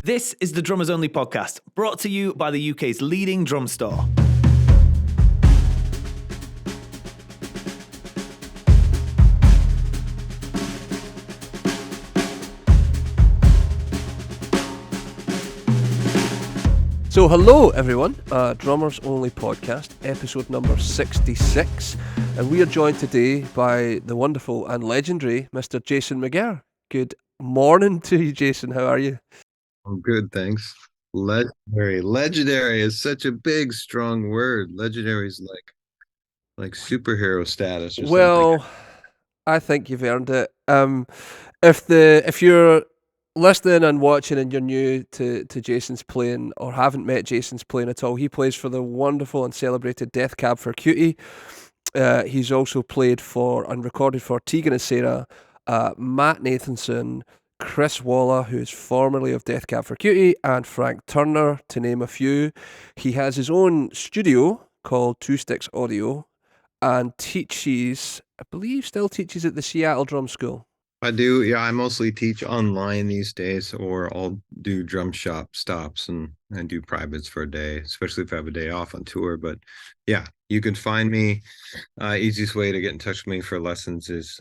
This is the Drummers Only podcast, brought to you by the UK's leading drum store. So hello everyone, Drummers Only podcast, episode number 66, and we are joined today by the wonderful and legendary Mr. Jason McGerr. Good morning to you, Jason. How are you? I'm good, thanks. Legendary is such a big, strong word. Legendary is like superhero status or Well, I think you've earned it. If you're listening and watching and you're new to Jason's playing or haven't met Jason's playing at all, he plays for the wonderful and celebrated Cab For Cutie. He's also played for and recorded for Tegan and Sarah, Matt Nathanson, Chris Waller, who is formerly of Cab For Cutie, and Frank Turner, to name a few. He has his own studio called Two Sticks Audio and teaches, I believe, still teaches at the Seattle Drum School. I do. Yeah, I mostly teach online these days, or I'll do drum shop stops and do privates for a day, especially if I have a day off on tour. But yeah, you can find me. Easiest way to get in touch with me for lessons is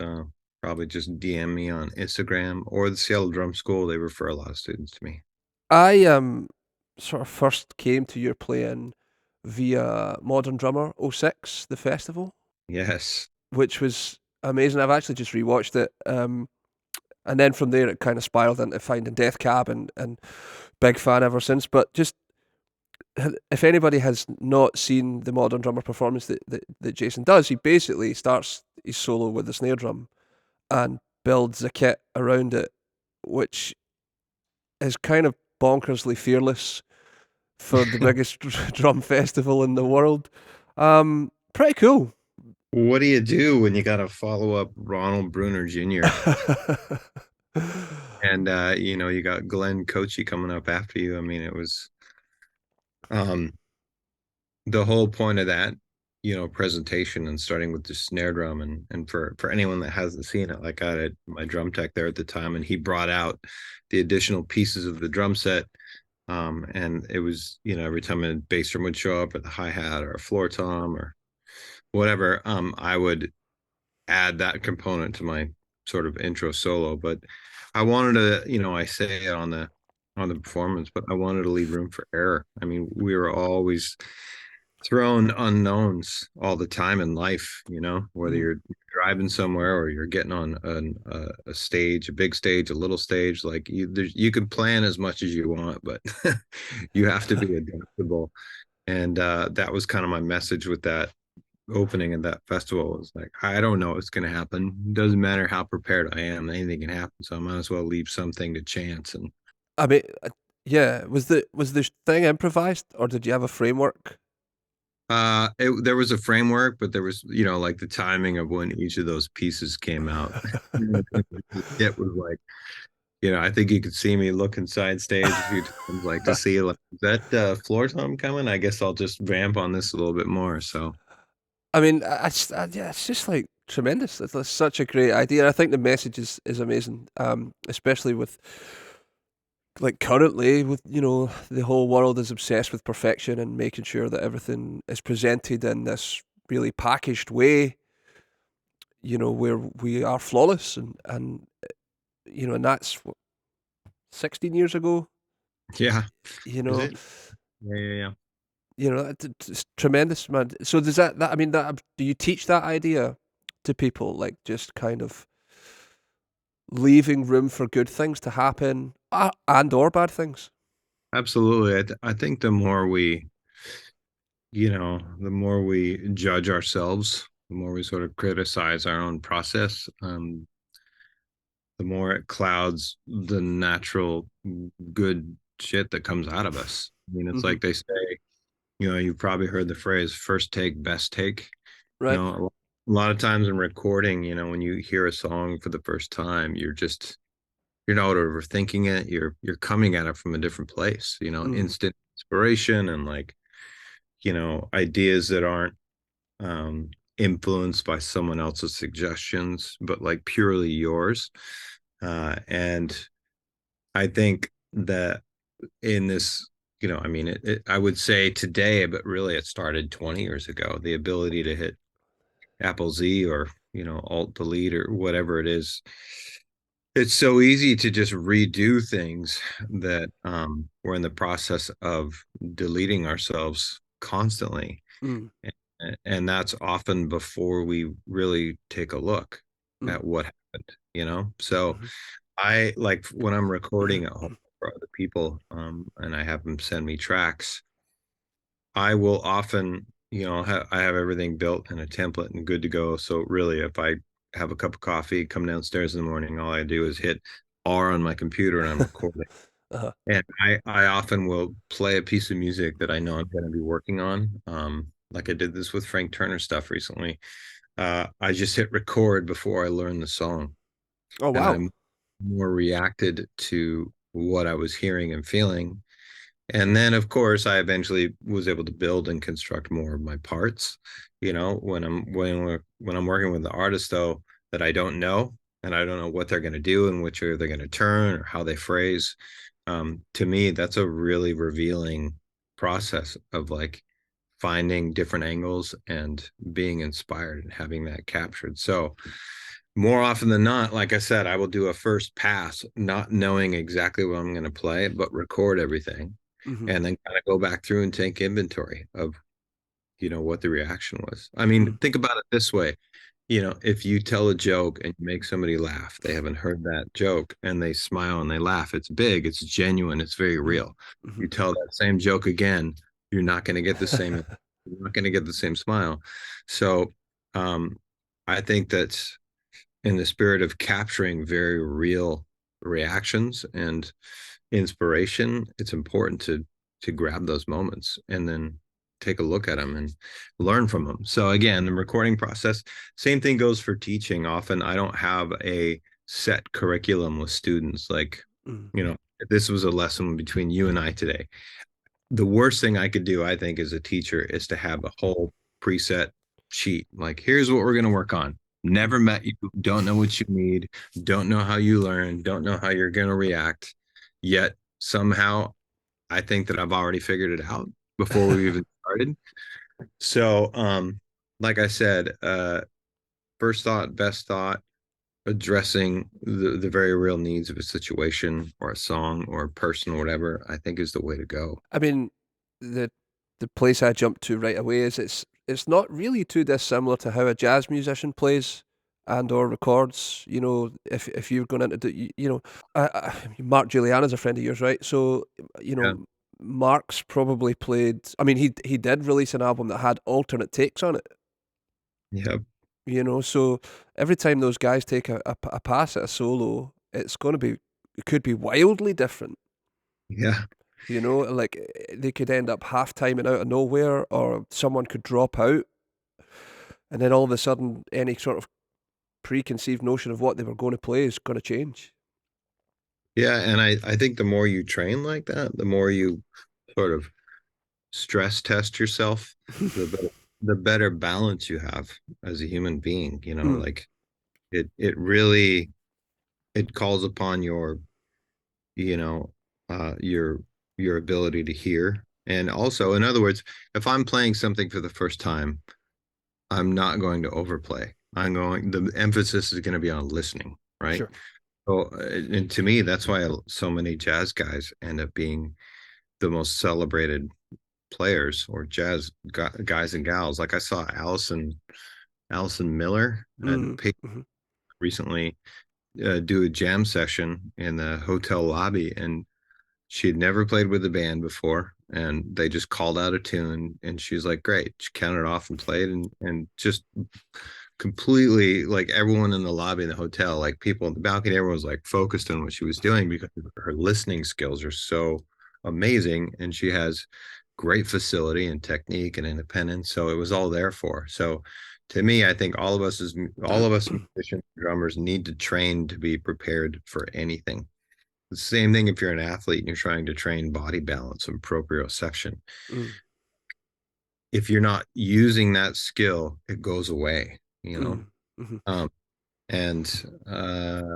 probably just DM me on Instagram or the Seattle Drum School. They refer a lot of students to me. I sort of first came to your playing via Modern Drummer 06, the festival. Yes. Which was amazing. I've actually just rewatched it. And then from there it kind of spiraled into finding Death Cab and big fan ever since. But just if anybody has not seen the Modern Drummer performance that Jason does, he basically starts his solo with the snare drum and builds a kit around it, which is kind of bonkersly fearless for the biggest drum festival in the world. Pretty cool. What do you do when you got to follow up Ronald Bruner Jr.? And you got Glenn Coachy coming up after you. I mean, it was the whole point of that, presentation and starting with the snare drum and for anyone that hasn't seen it, like I had my drum tech there at the time, and he brought out the additional pieces of the drum set. And it was, every time a bass drum would show up, or the hi-hat or a floor tom or whatever, I would add that component to my sort of intro solo. But I wanted to, I say it on the performance, but I wanted to leave room for error. I mean, we were always thrown unknowns all the time in life, whether you're driving somewhere or you're getting on a stage, a big stage, a little stage. Like you can plan as much as you want, but you have to be adaptable. And that was kind of my message with that opening at that festival. Was like, I don't know what's going to happen. It doesn't matter how prepared I am, anything can happen. So I might as well leave something to chance. And I mean, yeah, was the thing improvised, or did you have a framework? There was a framework, but there was, like the timing of when each of those pieces came out. It was like, I think you could see me look inside stage a few times, like to see, like, is that floor tom coming? I guess I'll just vamp on this a little bit more. So, I mean, yeah, it's just like tremendous. It's such a great idea. I think the message is amazing, especially with like currently with the whole world is obsessed with perfection and making sure that everything is presented in this really packaged way, where we are flawless and and that's what, 16 years ago. yeah. Yeah. Yeah. It's tremendous, man. So does that I mean, that do you teach that idea to people, like just kind of leaving room for good things to happen and or bad things? Absolutely. I think the more we judge ourselves, the more we sort of criticize our own process, the more it clouds the natural good shit that comes out of us. I mean, it's like they say, you've probably heard the phrase first take, best take. Right. A lot of times in recording, when you hear a song for the first time, you're not overthinking it. You're coming at it from a different place, instant inspiration and like, ideas that aren't influenced by someone else's suggestions, but like purely yours. And I think that in this, I mean, I would say today, but really it started 20 years ago. The ability to hit Apple Z or, Alt Delete or whatever it is. It's so easy to just redo things that we're in the process of deleting ourselves constantly. Mm, And that's often before we really take a look mm, at what happened. So mhm, I like when I'm recording at home mhm, for other people, and I have them send me tracks. I will often, I have everything built in a template and good to go. So really, if I have a cup of coffee, come downstairs in the morning, all I do is hit R on my computer and I'm recording. uh-huh. And I often will play a piece of music that I know I'm going to be working on. Like I did this with Frank Turner stuff recently. I just hit record before I learn the song, Oh, and wow. I'm more reacted to what I was hearing and feeling. And then, of course, I eventually was able to build and construct more of my parts. When I'm working with the artist though that I don't know, and I don't know what they're going to do and which way they're going to turn or how they phrase. To me, that's a really revealing process of like finding different angles and being inspired and having that captured. So more often than not, like I said, I will do a first pass, not knowing exactly what I'm going to play, but record everything Mhm, and then kind of go back through and take inventory of, what the reaction was. I mean, mm, think about it this way. If you tell a joke and you make somebody laugh, they haven't heard that joke and they smile and they laugh. It's big, it's genuine, it's very mhm, real. You mhm. tell that same joke again, you're not going to get the same, you're not going to get the same smile. So, um, I think that in the spirit of capturing very real reactions and inspiration, it's important to grab those moments and then take a look at them and learn from them. So again, the recording process, same thing goes for teaching. Often I don't have a set curriculum with students. Like, Mm, if this was a lesson between you and I today, the worst thing I could do, I think, as a teacher is to have a whole preset sheet. Like, here's what we're going to work on. mm, Never met you, don't know what you need, don't know how you learn, don't know how you're going to react. Yet somehow I think that I've already figured it out before we even started. So, like I said, first thought, best thought, addressing the very real needs of a situation or a song or a person or whatever, I think is the way to go. I mean, the the place I jumped to right away is it's not really too dissimilar to how a jazz musician plays and or records. If you're going into Mark Juliana's a friend of yours, right? So Yeah. Mark's probably played. I mean, he did release an album that had alternate takes on it. Yep. So every time those guys take a pass at a solo, it could be wildly different. Yeah. Like they could end up half timing out of nowhere, or someone could drop out, and then all of a sudden, any sort of preconceived notion of what they were going to play is going to change. Yeah. And I think the more you train like that, the more you sort of stress test yourself, the better balance you have as a human being, Mm, like it really it calls upon you know, your ability to hear. And also, in other words, if I'm playing something for the first time, I'm not going to overplay. The emphasis is going to be on listening, right? sure. So, and to me, that's why so many jazz guys end up being the most celebrated players or jazz guys and gals. Like I saw Allison Miller at Mm, mhm, recently do a jam session in the hotel lobby, and she had never played with a band before, and they just called out a tune, and she was like, "Great!" She counted off and played, and just completely like everyone in the lobby in the hotel, like people in the balcony, everyone was like focused on what she was doing because her listening skills are so amazing, and she has great facility and technique and independence. So it was all there for her. So to me, I think all of us musicians, drummers need to train to be prepared for anything. The same thing if you're an athlete and you're trying to train body balance and proprioception. mm, If you're not using that skill, it goes away, mm, mhm, Um, and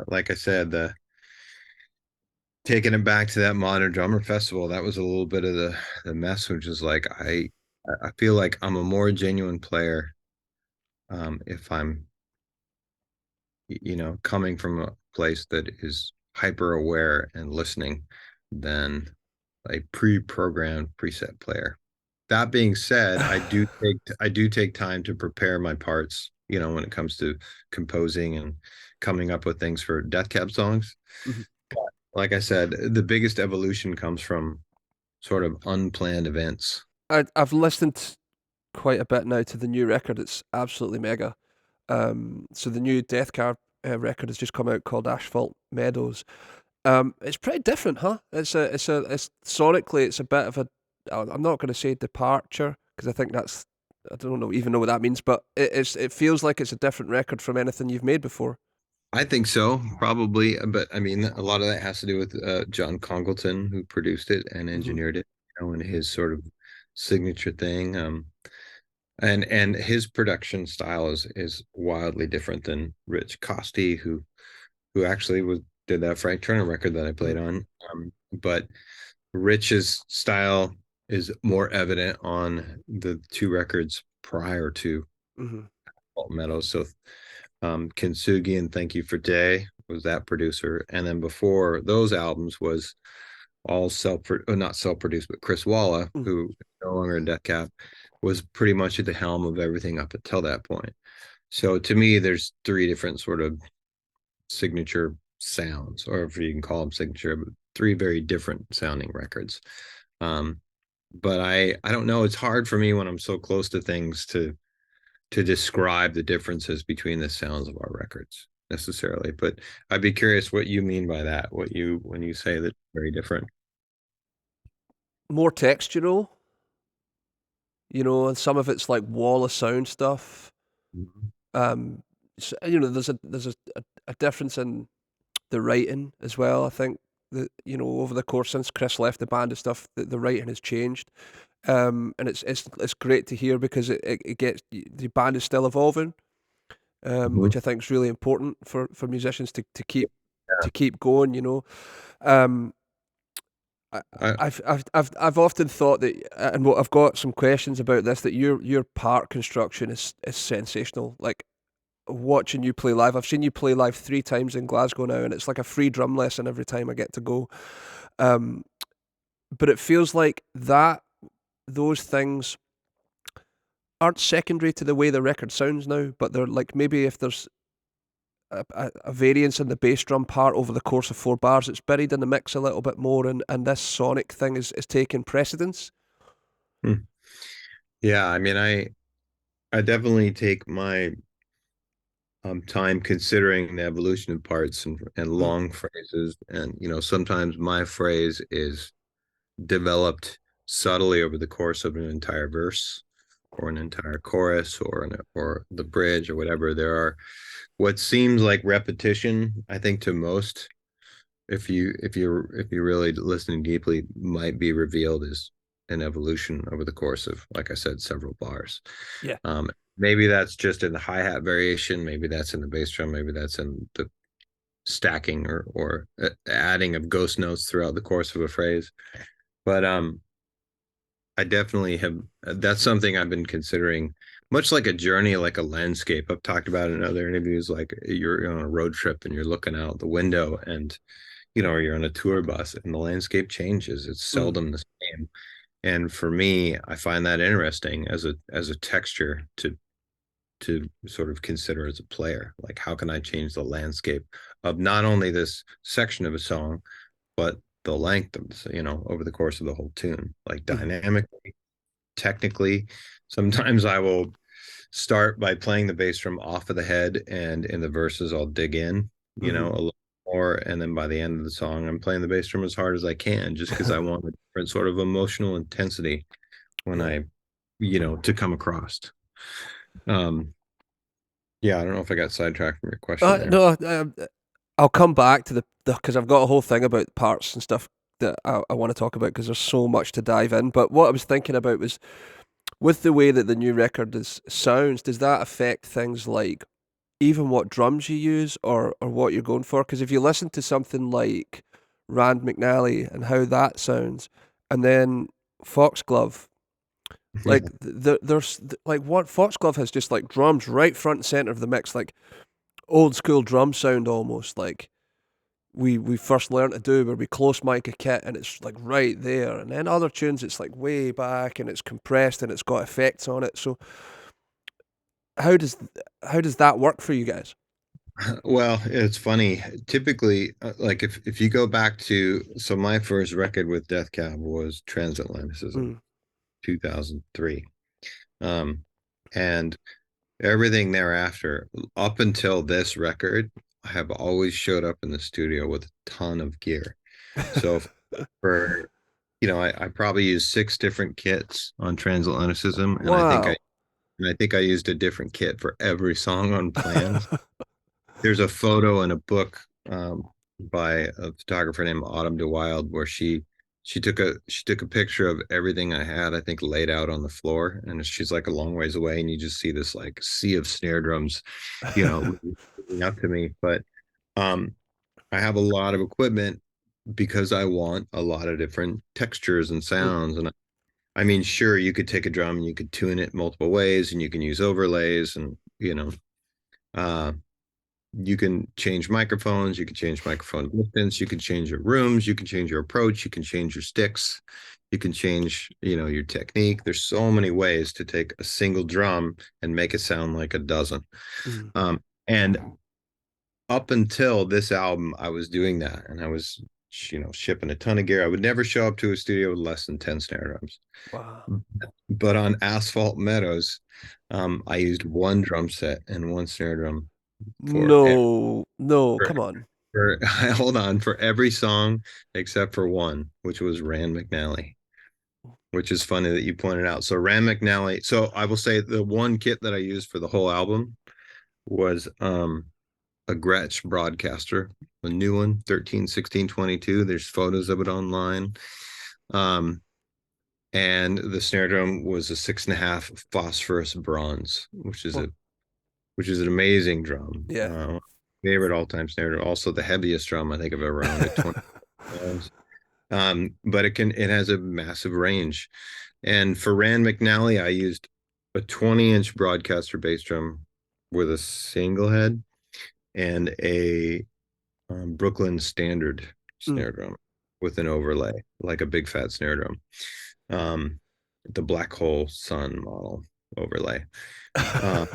like I said, taking it back to that Modern Drummer Festival, that was a little bit of the mess, which is like I feel like I'm a more genuine player if I'm coming from a place that is hyper aware and listening than a pre-programmed preset player. That being said, I do take time to prepare my parts, when it comes to composing and coming up with things for Death Cab songs. Mhm. Like I said, the biggest evolution comes from sort of unplanned events. I've listened quite a bit now to the new record. It's absolutely mega. So the new Death Cab record has just come out called Asphalt Meadows. It's pretty different, huh? It's sonically, it's a bit of a. I'm not going to say departure because I think that's. I don't even know what that means, but it feels like it's a different record from anything you've made before. I think so, probably, but I mean, a lot of that has to do with John Congleton, who produced it and Hmm. engineered it, and his sort of signature thing. And his production style is wildly different than Rich Costey, who actually did that Frank Turner record that I played on. But Rich's style is more evident on the two records prior to Hmm. Salt Meadows. So Kintsugi and Thank You for Day was that producer. And then before those albums was all not self-produced, but Chris Walla, Hmm. who is no longer in Death Cab, was pretty much at the helm of everything up until that point. So to me, there's three different sort of signature sounds, or if you can call them signature, but three very different sounding records. Um, but I don't know. It's hard for me when I'm so close to things to describe the differences between the sounds of our records necessarily. But I'd be curious what you mean by that. When you say that very different. More textural, and some of it's like wall of sound stuff. Mhm. There's a difference in the writing as well. I think that over the course since Chris left the band and stuff, the writing has changed, and it's great to hear because it gets the band is still evolving, Mhm. which I think is really important for musicians to keep going. Um, I, I, I've often thought that, and what I've got some questions about this, that your part construction is sensational. Like watching you play live. I've seen you play live 3 times in Glasgow now, and it's like a free drum lesson every time I get to go. Um, but it feels like those things aren't secondary to the way the record sounds now, but they're like maybe if there's a variance in the bass drum part over the course of 4 bars, it's buried in the mix a little bit more, and this sonic thing is taking precedence. hmm. Yeah, I mean, I definitely take my time considering the evolution of parts and Mm, long phrases, and sometimes my phrase is developed subtly over the course of an entire verse or an entire chorus or the bridge or whatever. There are what seems like repetition, I think, to most, if you're really listening deeply, might be revealed as an evolution over the course of, like I said, several bars. yeah. Maybe that's just in the hi-hat variation, maybe that's in the bass drum, maybe that's in the stacking or adding of ghost notes throughout the course of a phrase. But I definitely have. That's something I've been considering, much like a journey, like a landscape. I've talked about in other interviews, like you're on a road trip and you're looking out the window, and you're on a tour bus, and the landscape changes. It's Mm, seldom the same. And for me, I find that interesting as a texture to sort of consider as a player. Like, how can I change the landscape of not only this section of a song, but the length of over the course of the whole tune, like mhm, dynamically, technically. Sometimes I will start by playing the bass drum off of the head, and in the verses I'll dig in, mhm. a little more, and then by the end of the song I'm playing the bass drum as hard as I can, just because I want a different sort of emotional intensity when Yeah. I to come across. Um yeah, I don't know if I got sidetracked from your question there. No, I'll come back to the because I've got a whole thing about parts and stuff that I want to talk about because there's so much to dive in. But what I was thinking about was with the way that the new record sounds, does that affect things like even what drums you use or what you're going for? Because if you listen to something like Rand McNally and how that sounds, and then Foxglove. Yeah. Like there's like what Foxglove has just like drums right front and center of the mix, like old school drum sound almost like we first learned to do, where we close mic a kit and it's like right there, and then other tunes it's like way back and it's compressed and it's got effects on it. So how does that work for you guys? Well, it's funny. Typically, like if you go back to, so my first record with Death Cab was Transatlanticism, Mm. 2003. Um, and everything thereafter, up until this record, I have always showed up in the studio with a ton of gear. So for, I probably used 6 different kits on Transatlanticism, and Wow. I think I used a different kit for every song on Plans. There's a photo in a book by a photographer named Autumn de Wilde where she took a picture of everything I had, I think, laid out on the floor, and she's like a long ways away, and you just see this like sea of snare drums, looking up to me. But um, I have a lot of equipment because I want a lot of different textures and Mm. sounds. And I mean, sure, you could take a drum and you could tune it multiple ways, and you can use overlays, and uh, you can change microphones, you can change microphone distance, you can change your rooms, you can change your approach, you can change your sticks, you can change, your technique. There's so many ways to take a single drum and make it sound like a dozen. Mm. And up until this album, I was doing that, and I was, shipping a ton of gear. I would never show up to a studio with less than 10 snare drums. Wow. But on Asphalt Meadows, I used one drum set and one snare drum for No, for, come on. for hold on, for every song except for one, which was Rand McNally, which is funny that you pointed out. So Rand McNally, so I will say the one kit that I used for the whole album was a Gretsch broadcaster, a new one, 131622. There's photos of it online. Um, and the snare drum was a 6.5 phosphorus bronze, Oh, which is an amazing drum. yeah. Favorite all-time snare drum. Also the heaviest drum I think I've ever owned at 20 pounds. But it has a massive range. And for Rand McNally, I used a 20-inch broadcaster bass drum with a single head and a Brooklyn Standard Mm. snare drum with an overlay, like a big fat snare drum. Um, the Black Hole Sun model overlay. Uh,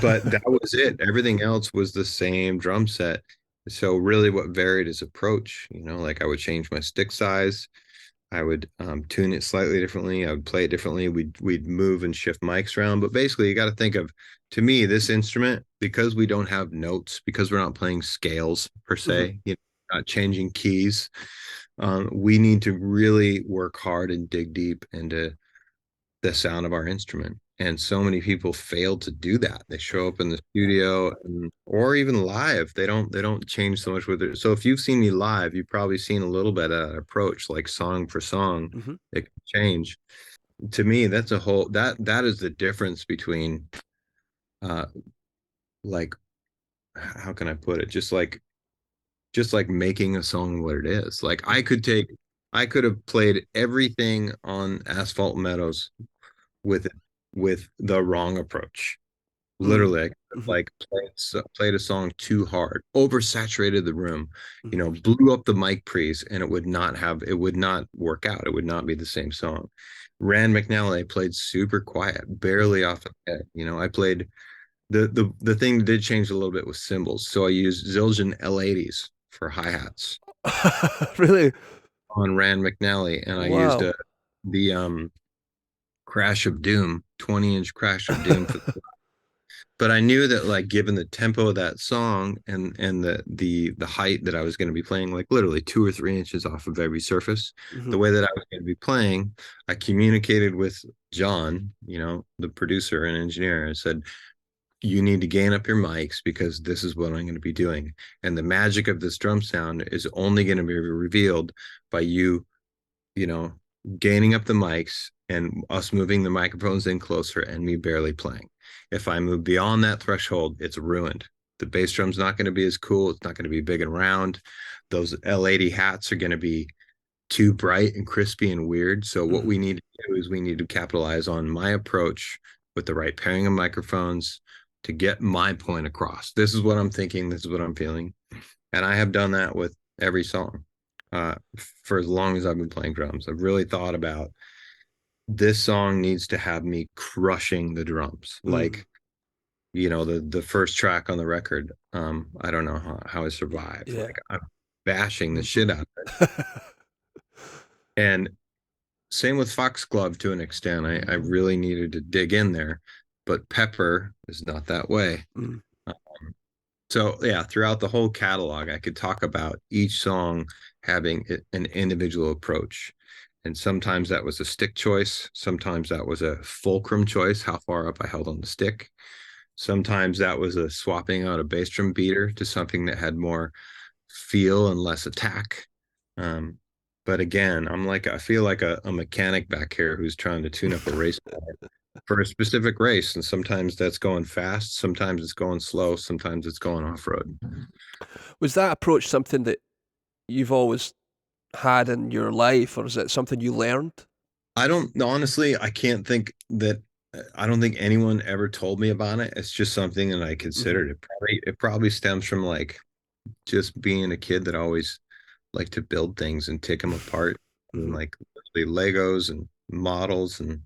but that was it. Everything else was the same drum set. So really what varied is approach, like I would change my stick size. I would tune it slightly differently. I would play it differently. We'd move and shift mics around. But basically, you got to think of, to me, this instrument, because we don't have notes, because we're not playing scales per Mhm. se, not changing keys. We need to really work hard and dig deep into the sound of our instrument. And so many people fail to do that. They show up in the studio or even live. They don't change so much with it. So if you've seen me live, you've probably seen a little bit of that approach, like song for song, Mhm. it can change. To me, that's a whole that is the difference between uh like how can I put it? Just like making a song what it is. Like Mhm. I could have played everything on Asphalt Meadows with with the wrong approach. Mm. Literally, I could have Mhm. like played a song too hard, oversaturated the room, Mhm. blew up the mic pre's, and it would not work out. It would not be the same song. Rand McNally, I played super quiet, Mhm. barely off the head. I played the thing that did change a little bit with cymbals. So I used Zildjian L80s for hi-hats Really? on Rand McNally, and I used Wow. the Crash of Doom, 20-inch Crash of Doom for, but I knew that, like, given the tempo of that song and the height that I was going to be playing, like literally 2 or 3 inches off of every surface, the Mhm. way that I was going to be playing, I communicated with John, the producer and engineer, and said, you need to gain up your mics because this is what I'm going to be doing. And the magic of this drum sound is only going to be revealed by you know, gaining up the mics and us moving the microphones in closer and me barely playing. If I move beyond that threshold, it's ruined. The bass drum's not going to be as cool. It's not going to be big and round. Those L80 hats are going to be too bright and crispy and weird. So what we need to do is we need to capitalize on my approach with the right pairing of microphones to get my point across. This is what I'm thinking. This is what I'm feeling. And I have done that with every song for as long as I've been playing drums. I've really thought about this song needs to have me crushing the drums. Like, you know, the first track on the record, I don't know how I survived. Yeah. Like, I'm bashing the shit out of it. And same with Foxglove to an extent. I really needed to dig in there, but Pepper is not that way. So yeah, throughout the whole catalog, I could talk about each song having an individual approach. And sometimes that was a stick choice. Sometimes that was a fulcrum choice, how far up I held on the stick. Sometimes that was a swapping out a bass drum beater to something that had more feel and less attack. But again, I feel like a mechanic back here who's trying to tune up a race for a specific race. And sometimes that's going fast. Sometimes it's going slow. Sometimes it's going off-road. Was that approach something that you've always had in your life, or is it something you learned? I can't think that, I don't think anyone ever told me about it. It's just something that I considered. It probably stems from like just being a kid that always liked to build things and take them apart, and like Legos and models, and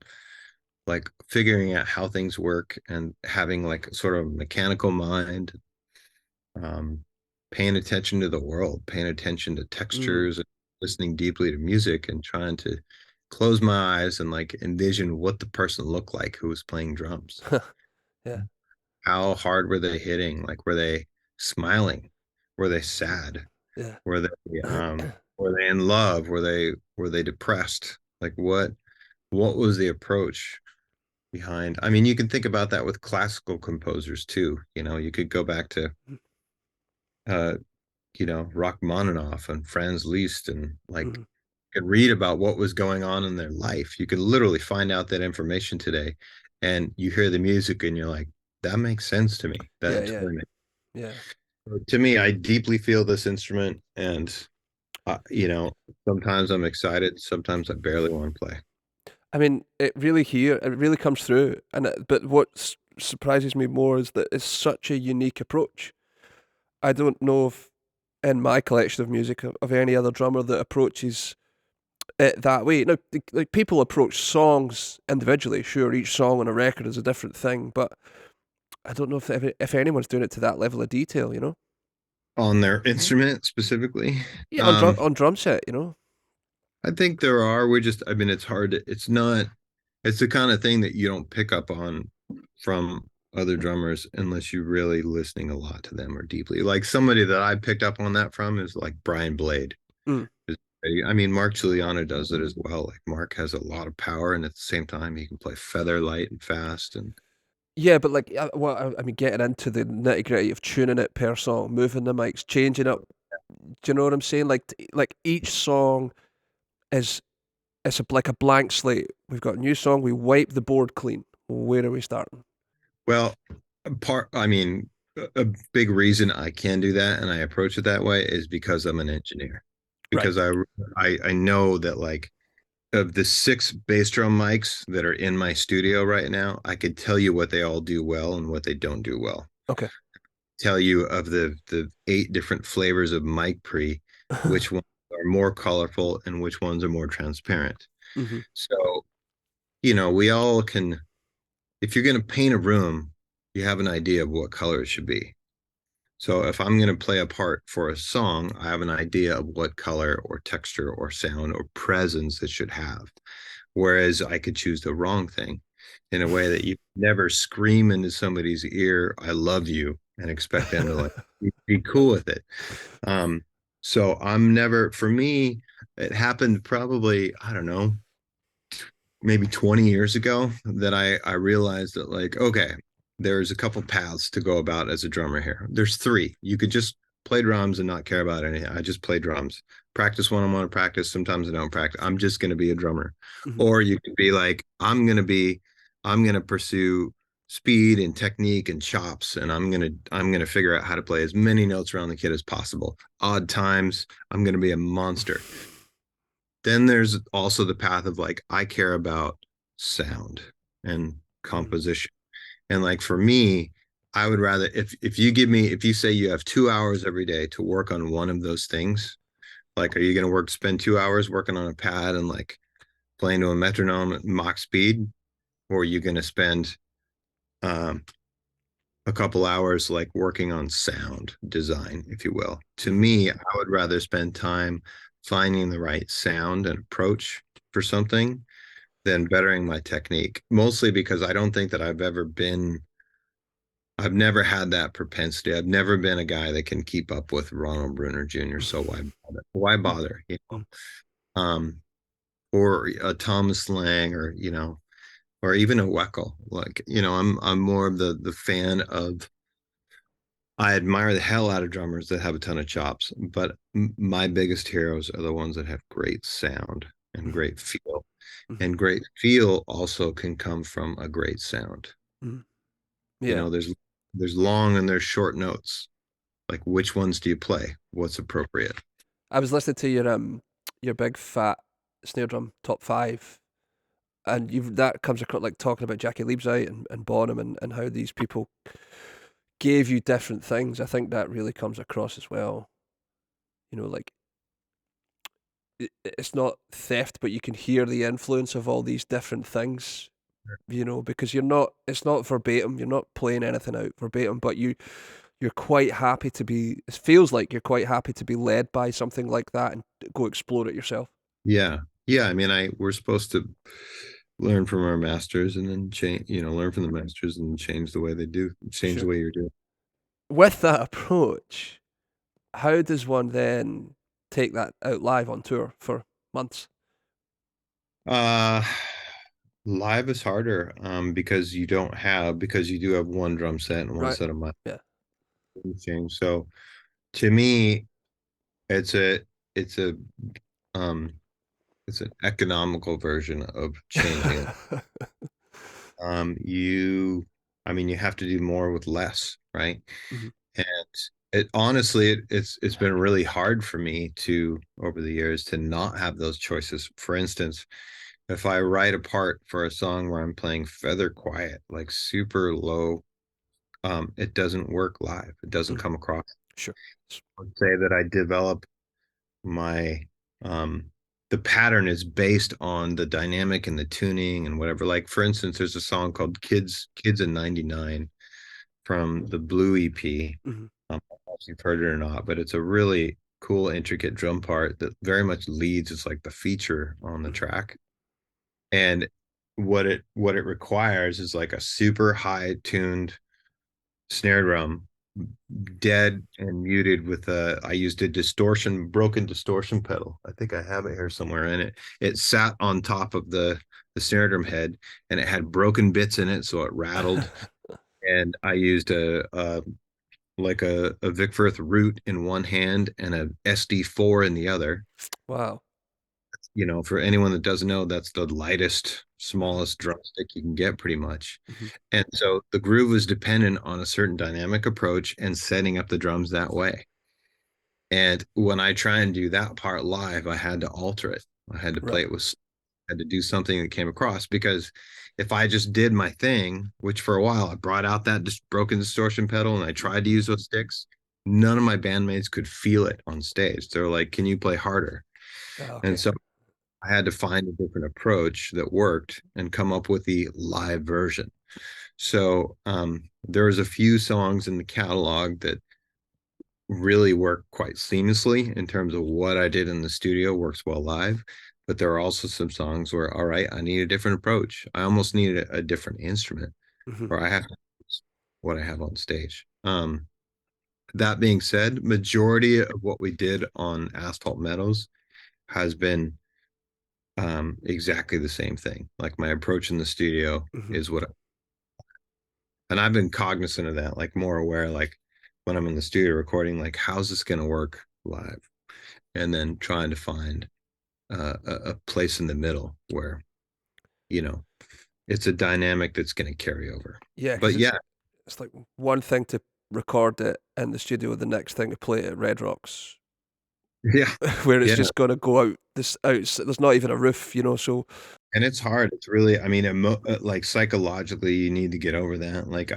like figuring out how things work and having like sort of a mechanical mind, paying attention to the world, paying attention to textures, and listening deeply to music, and trying to close my eyes and like envision what the person looked like who was playing drums. Yeah. How hard were they hitting? Like, were they smiling? Were they sad? Yeah. Were they in love? Were they depressed? Like, what was the approach behind? I mean, you can think about that with classical composers too. You know, you could go back to Rachmaninoff and Franz Liszt, and like could read about what was going on in their life. You could literally find out that information today, and you hear the music and you're like, that makes sense to me. Totally makes sense. To me, I deeply feel this instrument, and sometimes I'm excited, sometimes I barely want to play. I mean, it really comes through, but what surprises me more is that it's such a unique approach. I don't know if in my collection of music of any other drummer that approaches it that way. Now, like people approach songs individually. Sure, each song on a record is a different thing, but I don't know if anyone's doing it to that level of detail. You know, on their instrument specifically. Yeah, on drum set. You know, I think there are. It's hard to. It's the kind of thing that you don't pick up on from other drummers unless you're really listening a lot to them or deeply. Like somebody that I picked up on that from is like Brian Blade. I mean, Mark Giuliano does it as well. Like Mark has a lot of power, and at the same time, he can play feather light and fast. And yeah, but like, I mean, getting into the nitty gritty of tuning it per song, moving the mics, changing up. Do you know what I'm saying? Like each song is like a blank slate. We've got a new song. We wipe the board clean. Where are we starting? Well, a big reason I can do that and I approach it that way is because I'm an engineer. Because I know that like of the 6 bass drum mics that are in my studio right now, I could tell you what they all do well and what they don't do well. Okay. Tell you of the 8 different flavors of mic pre, which ones are more colorful and which ones are more transparent. So, we all can, if you're going to paint a room, you have an idea of what color it should be. So if I'm going to play a part for a song, I have an idea of what color or texture or sound or presence it should have. Whereas I could choose the wrong thing in a way that you never scream into somebody's ear, I love you, and expect them to like be cool with it. So for me, it happened probably, I don't know, maybe 20 years ago that I realized that like, okay, there's a couple paths to go about as a drummer here. There's 3. You could just play drums and not care about anything. I just play drums. Practice when I want to practice. Sometimes I don't practice. I'm just going to be a drummer. Or you could be like, I'm going to pursue speed and technique and chops, and I'm gonna figure out how to play as many notes around the kit as possible. Odd times, I'm gonna be a monster. Then there's also the path of like, I care about sound and composition. And like for me, I would rather, if you say you have 2 hours every day to work on one of those things, like, are you going to spend 2 hours working on a pad and like playing to a metronome at Mach speed? Or are you going to spend um, a couple hours like working on sound design, if you will? To me, I would rather spend time finding the right sound and approach for something than bettering my technique, mostly because I don't think that I've never had that propensity. I've never been a guy that can keep up with Ronald Bruner Jr. So why bother? Why bother? You know, um, or a Thomas Lang, or or even a Weckel. Like, I'm more of the fan of. I admire the hell out of drummers that have a ton of chops, but my biggest heroes are the ones that have great sound and great feel. And great feel also can come from a great sound. Yeah. There's long and there's short notes. Like, which ones do you play? What's appropriate? I was listening to your big fat snare drum top 5, and that comes across like talking about Jackie Liebzeit and Bonham and how these people gave you different things. I think that really comes across as well. Like it's not theft, but you can hear the influence of all these different things. Because it's not verbatim. You're not playing anything out verbatim, but you're quite happy to be. It feels like you're quite happy to be led by something like that and go explore it yourself. Yeah. Yeah. I mean, we're supposed to learn from our masters and then change, learn from the masters and change the way they do, change Sure. the way you're doing. With that approach, how does one then take that out live on tour for months? Uh, Live is harder, because you do have one drum set and one Right. set of mic Yeah. change. So to me, it's a, it's a, um, it's an economical version of changing. You I mean, you have to do more with less, right? Mhm. And it's been really hard for me to, over the years, to not have those choices. For instance, if I write a part for a song where I'm playing feather quiet, like super low, it doesn't work live. It doesn't Mhm. come across. Sure. I'd say that I develop my um the pattern is based on the dynamic and the tuning and whatever. Like, for instance, there's a song called Kids in 99 from the Blue EP. Mhm. I don't know if you've heard it or not, but it's a really cool, intricate drum part that very much leads. It's like the feature on the Mhm. track. And what it requires is like a super high tuned snare drum, dead and muted with I used a broken distortion pedal. I think I have it here somewhere, and it sat on top of the snare drum head, and it had broken bits in it, so it rattled. And I used a Vic Firth root in one hand and a SD4 in the other. Wow. For anyone that doesn't know, that's the lightest, Mhm. smallest drumstick you can get, pretty much. Mhm. And so the groove was dependent on a certain dynamic approach and setting up the drums that way. And when I try and do that part live, I had to alter it. I had to play Right. it with, had to do something that came across, because if I just did my thing, which for a while I brought out that just broken distortion pedal and I tried to use those sticks, none of my bandmates could feel it on stage. They're like, "Can you play harder?" And Okay. so I had to find a different approach that worked and come up with the live version. So there was a few songs in the catalog that really work quite seamlessly in terms of what I did in the studio works well live. But there are also some songs where, all right, I need a different approach. I almost need a different instrument, Mhm. or I have to use what I have on stage. That being said, majority of what we did on Asphalt Meadows has been exactly the same thing. Like, my approach in the studio Mhm. is and I've been cognizant of that, like more aware, like when I'm in the studio recording, like, how's this going to work live? And then trying to find a place in the middle where, you know, it's a dynamic that's going to carry over. Yeah, But because it's like one thing to record it in the studio, the next thing to play it at Red Rocks, yeah, where it's yeah. just going to go out. There's not even a roof, you know. So And it's hard. It's really, I mean, like psychologically, you need to get over that. Like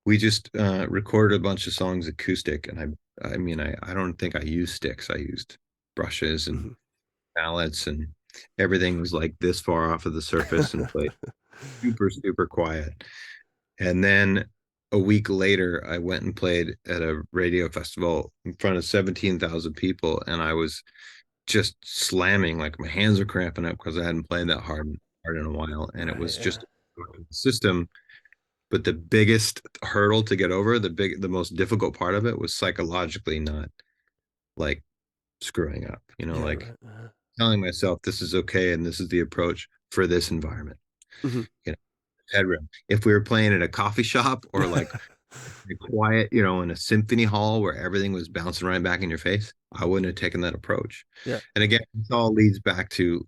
we just recorded a bunch of songs acoustic, and I mean, I don't think I used sticks. I used brushes and Mhm. palettes, and everything was like this far off of the surface and played super, super quiet. And then a week later, I went and played at a radio festival in front of 17,000 people, and I was just slamming, like my hands are cramping up because I hadn't played that hard in a while, and it Right, was yeah. just a system. But the biggest hurdle to get over, the most difficult part of it was psychologically not like screwing up, Yeah, like right. telling myself this is okay and this is the approach for this environment. Mhm. You know, headroom. If we were playing at a coffee shop or like quiet, in a symphony hall where everything was bouncing right back in your face, I wouldn't have taken that approach. Yeah. And again, this all leads back to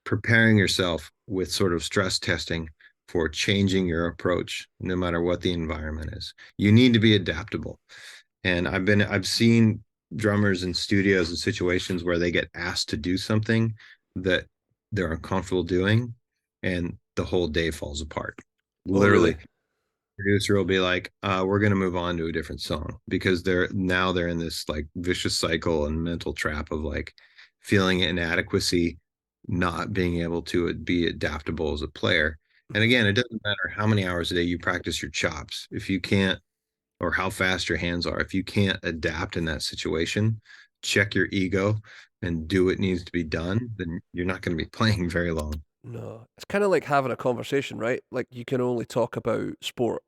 preparing yourself with sort of stress testing for changing your approach, no matter what the environment is. You need to be adaptable. And I've seen drummers in studios and situations where they get asked to do something that they're uncomfortable doing, and the whole day falls apart. Oh, really? Literally, producer will be like, we're going to move on to a different song because they're in this like vicious cycle and mental trap of like feeling inadequacy, not being able to be adaptable as a player. And again, it doesn't matter how many hours a day you practice your chops. If you can't, or how fast your hands are, if you can't adapt in that situation, check your ego and do what needs to be done, then you're not going to be playing very long. No, it's kind of like having a conversation, right? Like you can only talk about sport,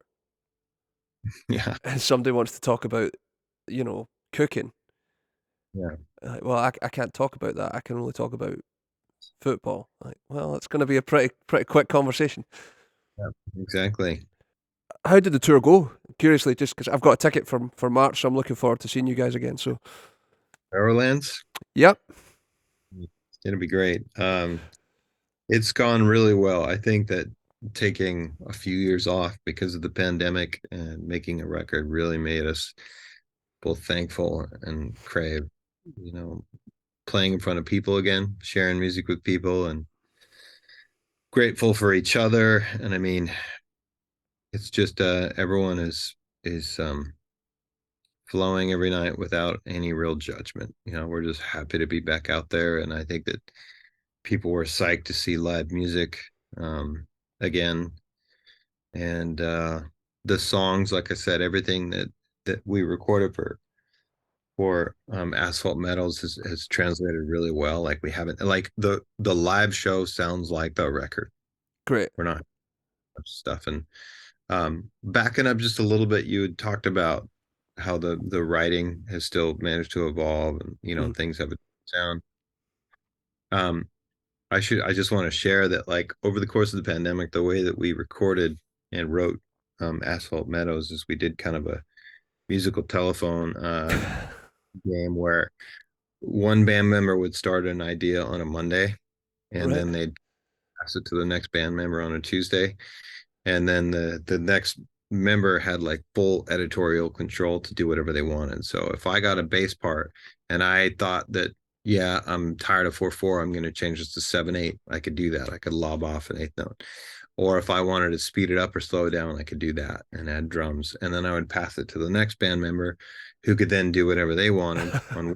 Yeah. and somebody wants to talk about, cooking. Yeah. Well, I can't talk about that. I can only talk about football. Like, well, it's going to be a pretty quick conversation. Yeah, exactly. How did the tour go? Curiously, just because I've got a ticket for March, so I'm looking forward to seeing you guys again. So, Everlands, yep, it's gonna be great. It's gone really well. I think that taking a few years off because of the pandemic and making a record really made us both thankful and crave, you know, playing in front of people again, sharing music with people, and grateful for each other. And I mean, it's just everyone is flowing every night without any real judgment. We're just happy to be back out there, and I think that people were psyched to see live music again. And the songs, like I said, everything that we recorded for Asphalt Metals has translated really well. Like we haven't, like the live show sounds like the record. great. We're not much stuff. And backing up just a little bit, you had talked about how the writing has still managed to evolve, and Mhm. things have a sound. Um, I just want to share that, like, over the course of the pandemic, the way that we recorded and wrote Asphalt Meadows is we did kind of a musical telephone game where one band member would start an idea on a Monday, and Right. then they'd pass it to the next band member on a Tuesday, and then the next member had like full editorial control to do whatever they wanted. So if I got a bass part and I thought that, yeah, I'm tired of 4/4, I'm going to change this to 7/8, I could do that. I could lob off an eighth note. Or if I wanted to speed it up or slow it down, I could do that and add drums. And then I would pass it to the next band member who could then do whatever they wanted on,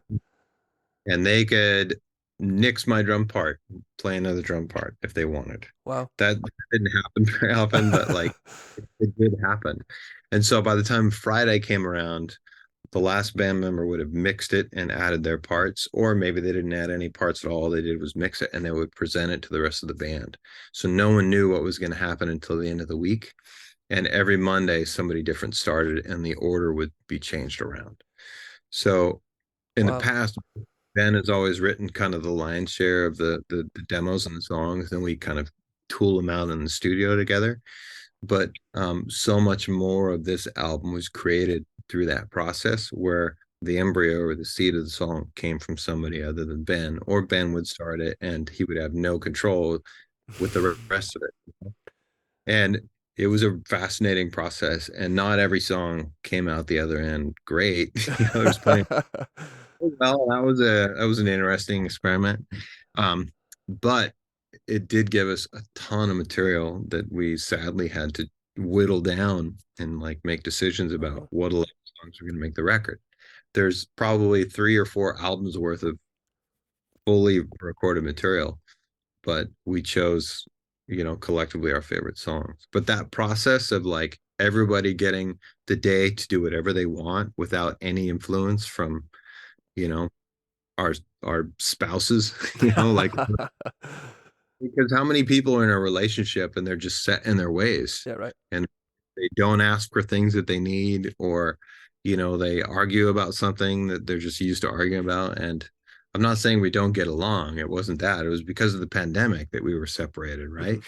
and they could nix my drum part, play another drum part if they wanted. Wow. That didn't happen very often, but like it did happen. And so by the time Friday came around, the last band member would have mixed it and added their parts, or maybe they didn't add any parts at all. All they did was mix it, and they would present it to the rest of the band. So no one knew what was going to happen until the end of the week. And every Monday, somebody different started, and the order would be changed around. So in the Wow. past, Ben has always written kind of the lion's share of the demos and the songs, and we kind of tool them out in the studio together. But so much more of this album was created through that process, where the embryo or the seed of the song came from somebody other than Ben, or Ben would start it and he would have no control. with the rest of it. And it was a fascinating process, and not every song came out the other end great. There's plenty. Well, that was an interesting experiment, but it did give us a ton of material that we sadly had to whittle down and like make decisions about what songs were going to make the record. There's probably 3 or 4 albums worth of fully recorded material, but we chose, collectively our favorite songs. But that process of like everybody getting the day to do whatever they want without any influence from, you know, our our spouses, like because how many people are in a relationship and they're just set in their ways, Yeah, right. and they don't ask for things that they need, or they argue about something that they're just used to arguing about. And I'm not saying we don't get along. It wasn't that. It was because of the pandemic that we were separated, right?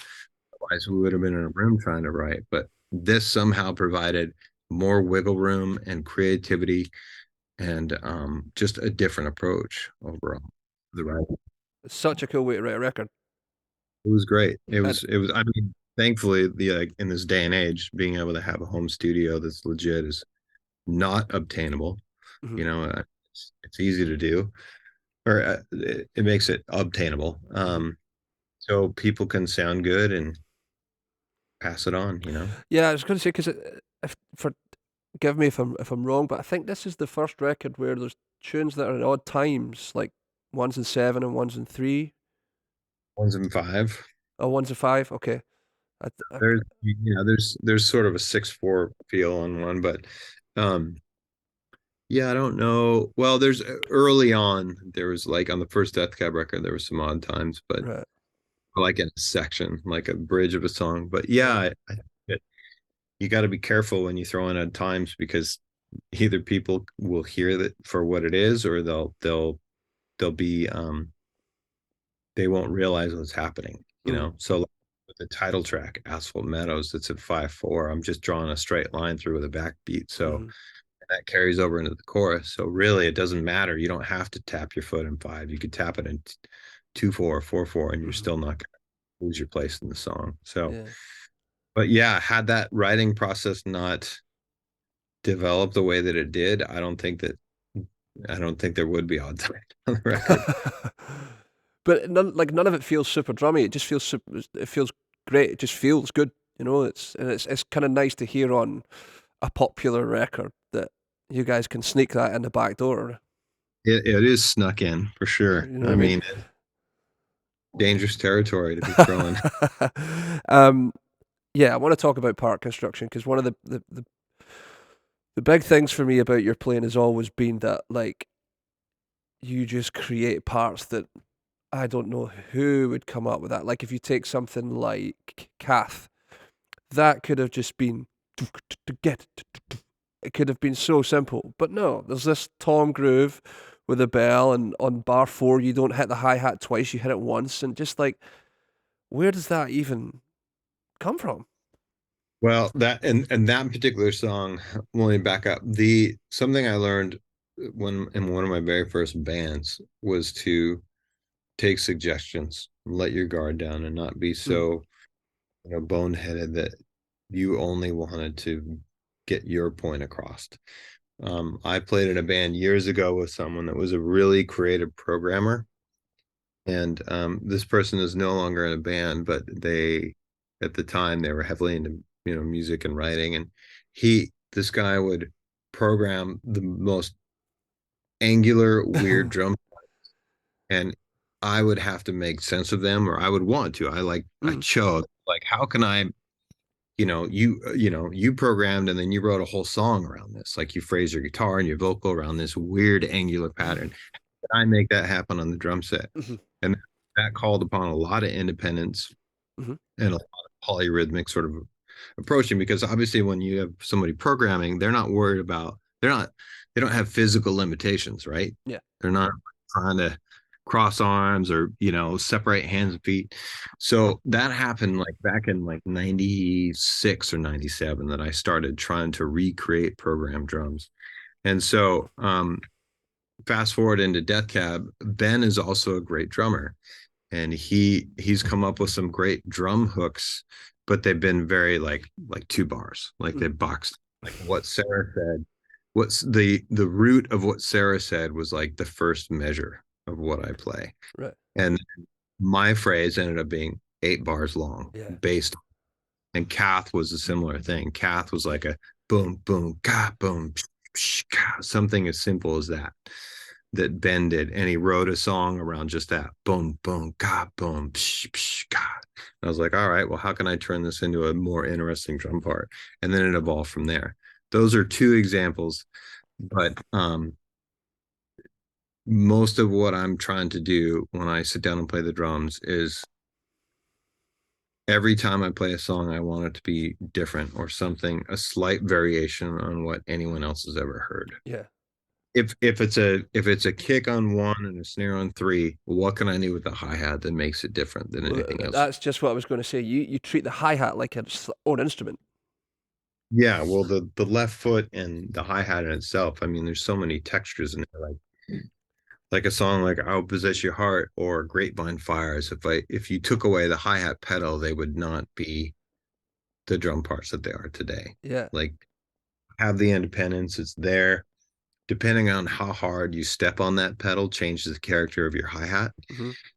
Otherwise we would have been in a room trying to write. But this somehow provided more wiggle room and creativity, and just a different approach overall to the writing. It's such a cool way to write a record. It was great. It And was. It was. I mean, thankfully, in this day and age, being able to have a home studio that's legit is not obtainable. mhm, It's easy to do, or it makes it obtainable. So people can sound good and pass it on. yeah, I was going to say because if for give me if I'm wrong, but I think this is the first record where there's tunes that are in odd times, like ones in 7 and ones in 3, Ones and five. or ones in 5. Okay, I, There's sort of a 6/4 feel on one, but um, yeah, I don't know. Well, there's early on, there was like on the first Death Cab record, there was some odd times, but right. like in a section, like a bridge of a song. But yeah, Yeah. I think that you got to be careful when you throw in odd times, because either people will hear that for what it is, or they'll be they won't realize what's happening. So like with the title track, Asphalt Meadows, that's at 5/4. I'm just drawing a straight line through with a backbeat. So Mhm. that carries over into the chorus. So really, it doesn't matter. You don't have to tap your foot in 5. You could tap it in 2/4, 4/4, and you're Mhm. still not going to lose your place in the song. So, Yeah. but yeah, had that writing process not developed the way that it did, I don't think there would be odd time on the record. But none of it feels super drummy. It just feels it feels great. It just feels good. It's kind of nice to hear on a popular record that you guys can sneak that in the back door. It is snuck in for sure. You know what I I mean? mean, dangerous territory to be throwing. um, yeah, I want to talk about part construction because one of the big things for me about your playing has always been that like you just create parts that I don't know who would come up with that. Like if you take something like Kath, that could have just been it could have been so simple. But no, there's this tom groove with a bell, and on bar 4 you don't hit the hi-hat twice, you hit it once, and just like where does that even come from? Well, and that particular song, let me back up. The something I learned when in one of my very first bands was to take suggestions, let your guard down, and not be Mm, so, boneheaded that you only wanted to get your point across. I played in a band years ago with someone that was a really creative programmer, and this person is no longer in a band, but at the time, they were heavily into music and writing, and this guy would program the most angular, weird drum, and I would have to make sense of them, or I would want to. I mm, chose like, how can I, you programmed and then you wrote a whole song around this, like you phrase your guitar and your vocal around this weird angular pattern. I make that happen on the drum set, mhm, and that called upon a lot of independence mhm, and a lot of polyrhythmic sort of approaching, because obviously when you have somebody programming, they're not worried about they don't have physical limitations, right? yeah. They're not trying to cross arms or separate hands and feet. So that happened like back in like 96 or 97, that I started trying to recreate program drums. And so fast forward into Death Cab, Ben is also a great drummer, and he's come up with some great drum hooks, but they've been very like 2 bars, like they boxed. Like what Sarah said, what's the root of what Sarah said was like the first measure of what I play, Right. and my phrase ended up being 8 bars long, Yeah. based. And Kath was a similar thing. Kath was like a boom, boom, ga, boom, psh, ga, something as simple as that Ben did. And he wrote a song around just that boom, boom, ga, boom, psh, psh, ga. And I was like, all right, well, how can I turn this into a more interesting drum part? And then it evolved from there. Those are 2 examples, but most of what I'm trying to do when I sit down and play the drums is every time I play a song, I want it to be different or something, a slight variation on what anyone else has ever heard. Yeah. If it's a kick on 1 and a snare on 3, what can I do with the hi-hat that makes it different than anything else? That's just what I was going to say. You treat the hi-hat like its own instrument. Yeah, well, the left foot and the hi-hat in itself, I mean, there's so many textures in there, like a song like "I'll Possess Your Heart" or "Grapevine Fires." If you took away the hi-hat pedal, they would not be the drum parts that they are today. Yeah. Like, have the independence, it's there. Depending on how hard you step on that pedal changes the character of your hi-hat.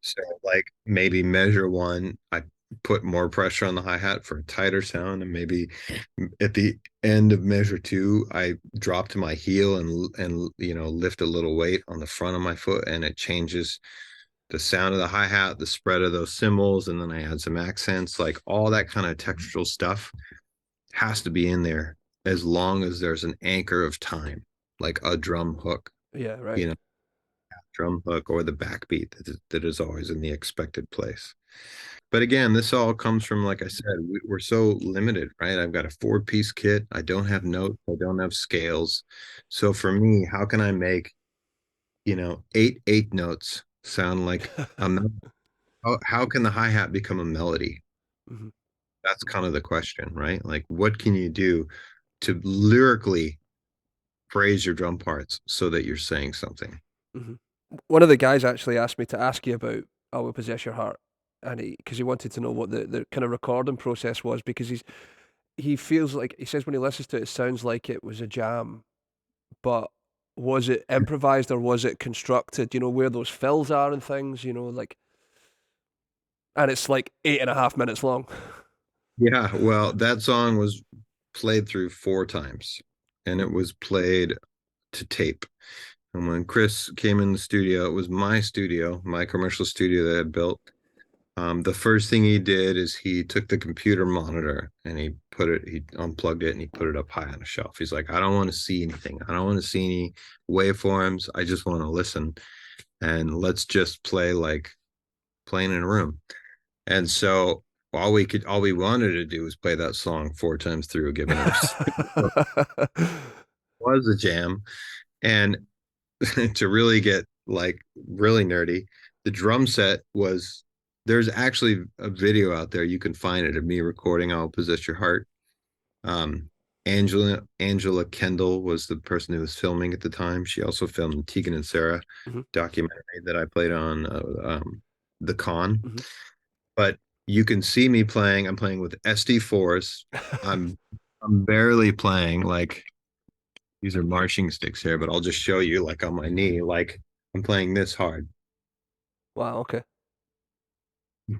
So like maybe measure 1, I put more pressure on the hi-hat for a tighter sound, and maybe at the end of measure 2, I drop to my heel and lift a little weight on the front of my foot, and it changes the sound of the hi-hat, the spread of those cymbals, and then I add some accents. Like all that kind of textural stuff has to be in there as long as there's an anchor of time, like a drum hook, Yeah. Right. Drum hook or the backbeat that is always in the expected place. But again, this all comes from, like I said, we're so limited, right? I've got a 4-piece kit. I don't have notes. I don't have scales. So for me, how can I make, 8 notes sound like a melody? How can the hi-hat become a melody? That's kind of the question, right? Like, what can you do to lyrically phrase your drum parts so that you're saying something? One of the guys actually asked me to ask you about "I Will Possess Your Heart," and because he wanted to know what the kind of recording process was, because he feels like, he says when he listens to it, it sounds like it was a jam, but was it improvised or was it constructed? You know, where those fills are and things. You know, like, and it's like 8.5 minutes long. Yeah, well, that song was played through 4 times, and it was played to tape. And when Chris came in the studio, it was my studio, my commercial studio that I built. The first thing he did is he took the computer monitor and he unplugged it and he put it up high on a shelf. He's like, I don't want to see anything. I don't want to see any waveforms. I just want to listen. And let's just play like playing in a room. And so all we wanted to do was play that song 4 times through, given it was a jam. And to really get like really nerdy, the drum set was, there's actually a video out there, you can find it, of me recording "I'll Possess Your Heart." Angela Kendall was the person who was filming at the time. She also filmed Tegan and Sarah documentary that I played on the con. But you can see me playing. I'm playing with SD4s. I'm barely playing, like, these are marching sticks here, but I'll just show you, like, on my knee, like I'm playing this hard. Wow. Okay.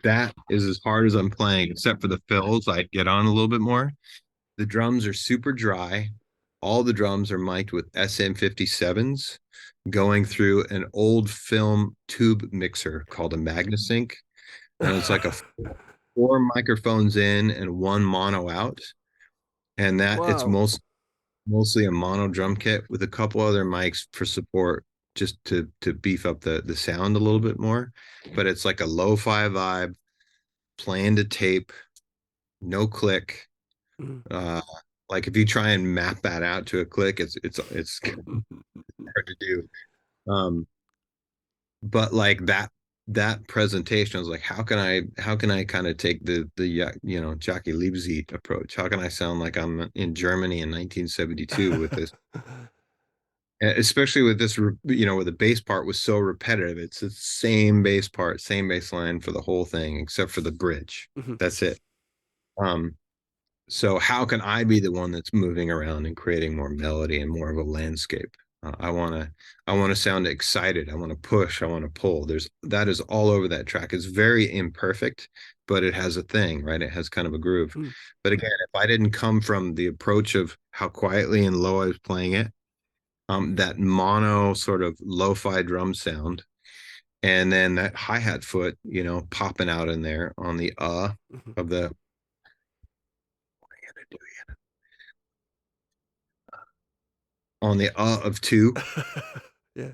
That is as hard as I'm playing, except for the fills. I'd get on a little bit more. The drums are super dry. All the drums are mic'd with SM57s going through an old film tube mixer called a MagnaSync. And it's like a 4 microphones in and 1 mono out. And that it's Wow. mostly a mono drum kit with a couple other mics for support, just to beef up the sound a little bit more. But it's like a lo-fi vibe, playing to tape, no click. Like if you try and map that out to a click, it's hard to do. But like that presentation, I was like, how can I kind of take the Jockey Liebsy approach? How can I sound like I'm in Germany in 1972 with this especially with this, you know, where the bass part was so repetitive. It's the same bass part, same bass line for the whole thing, except for the bridge. Hmm. That's it. Um, so how can I be the one that's moving around and creating more melody and more of a landscape? I want to sound excited. I want to push. I want to pull. That is all over that track. It's very imperfect, but it has a thing, right? It has kind of a groove. Mm. But again, if I didn't come from the approach of how quietly and low I was playing it, that mono sort of lo-fi drum sound, and then that hi-hat foot, you know, popping out in there on the Hmm. of the on the of two, Yeah,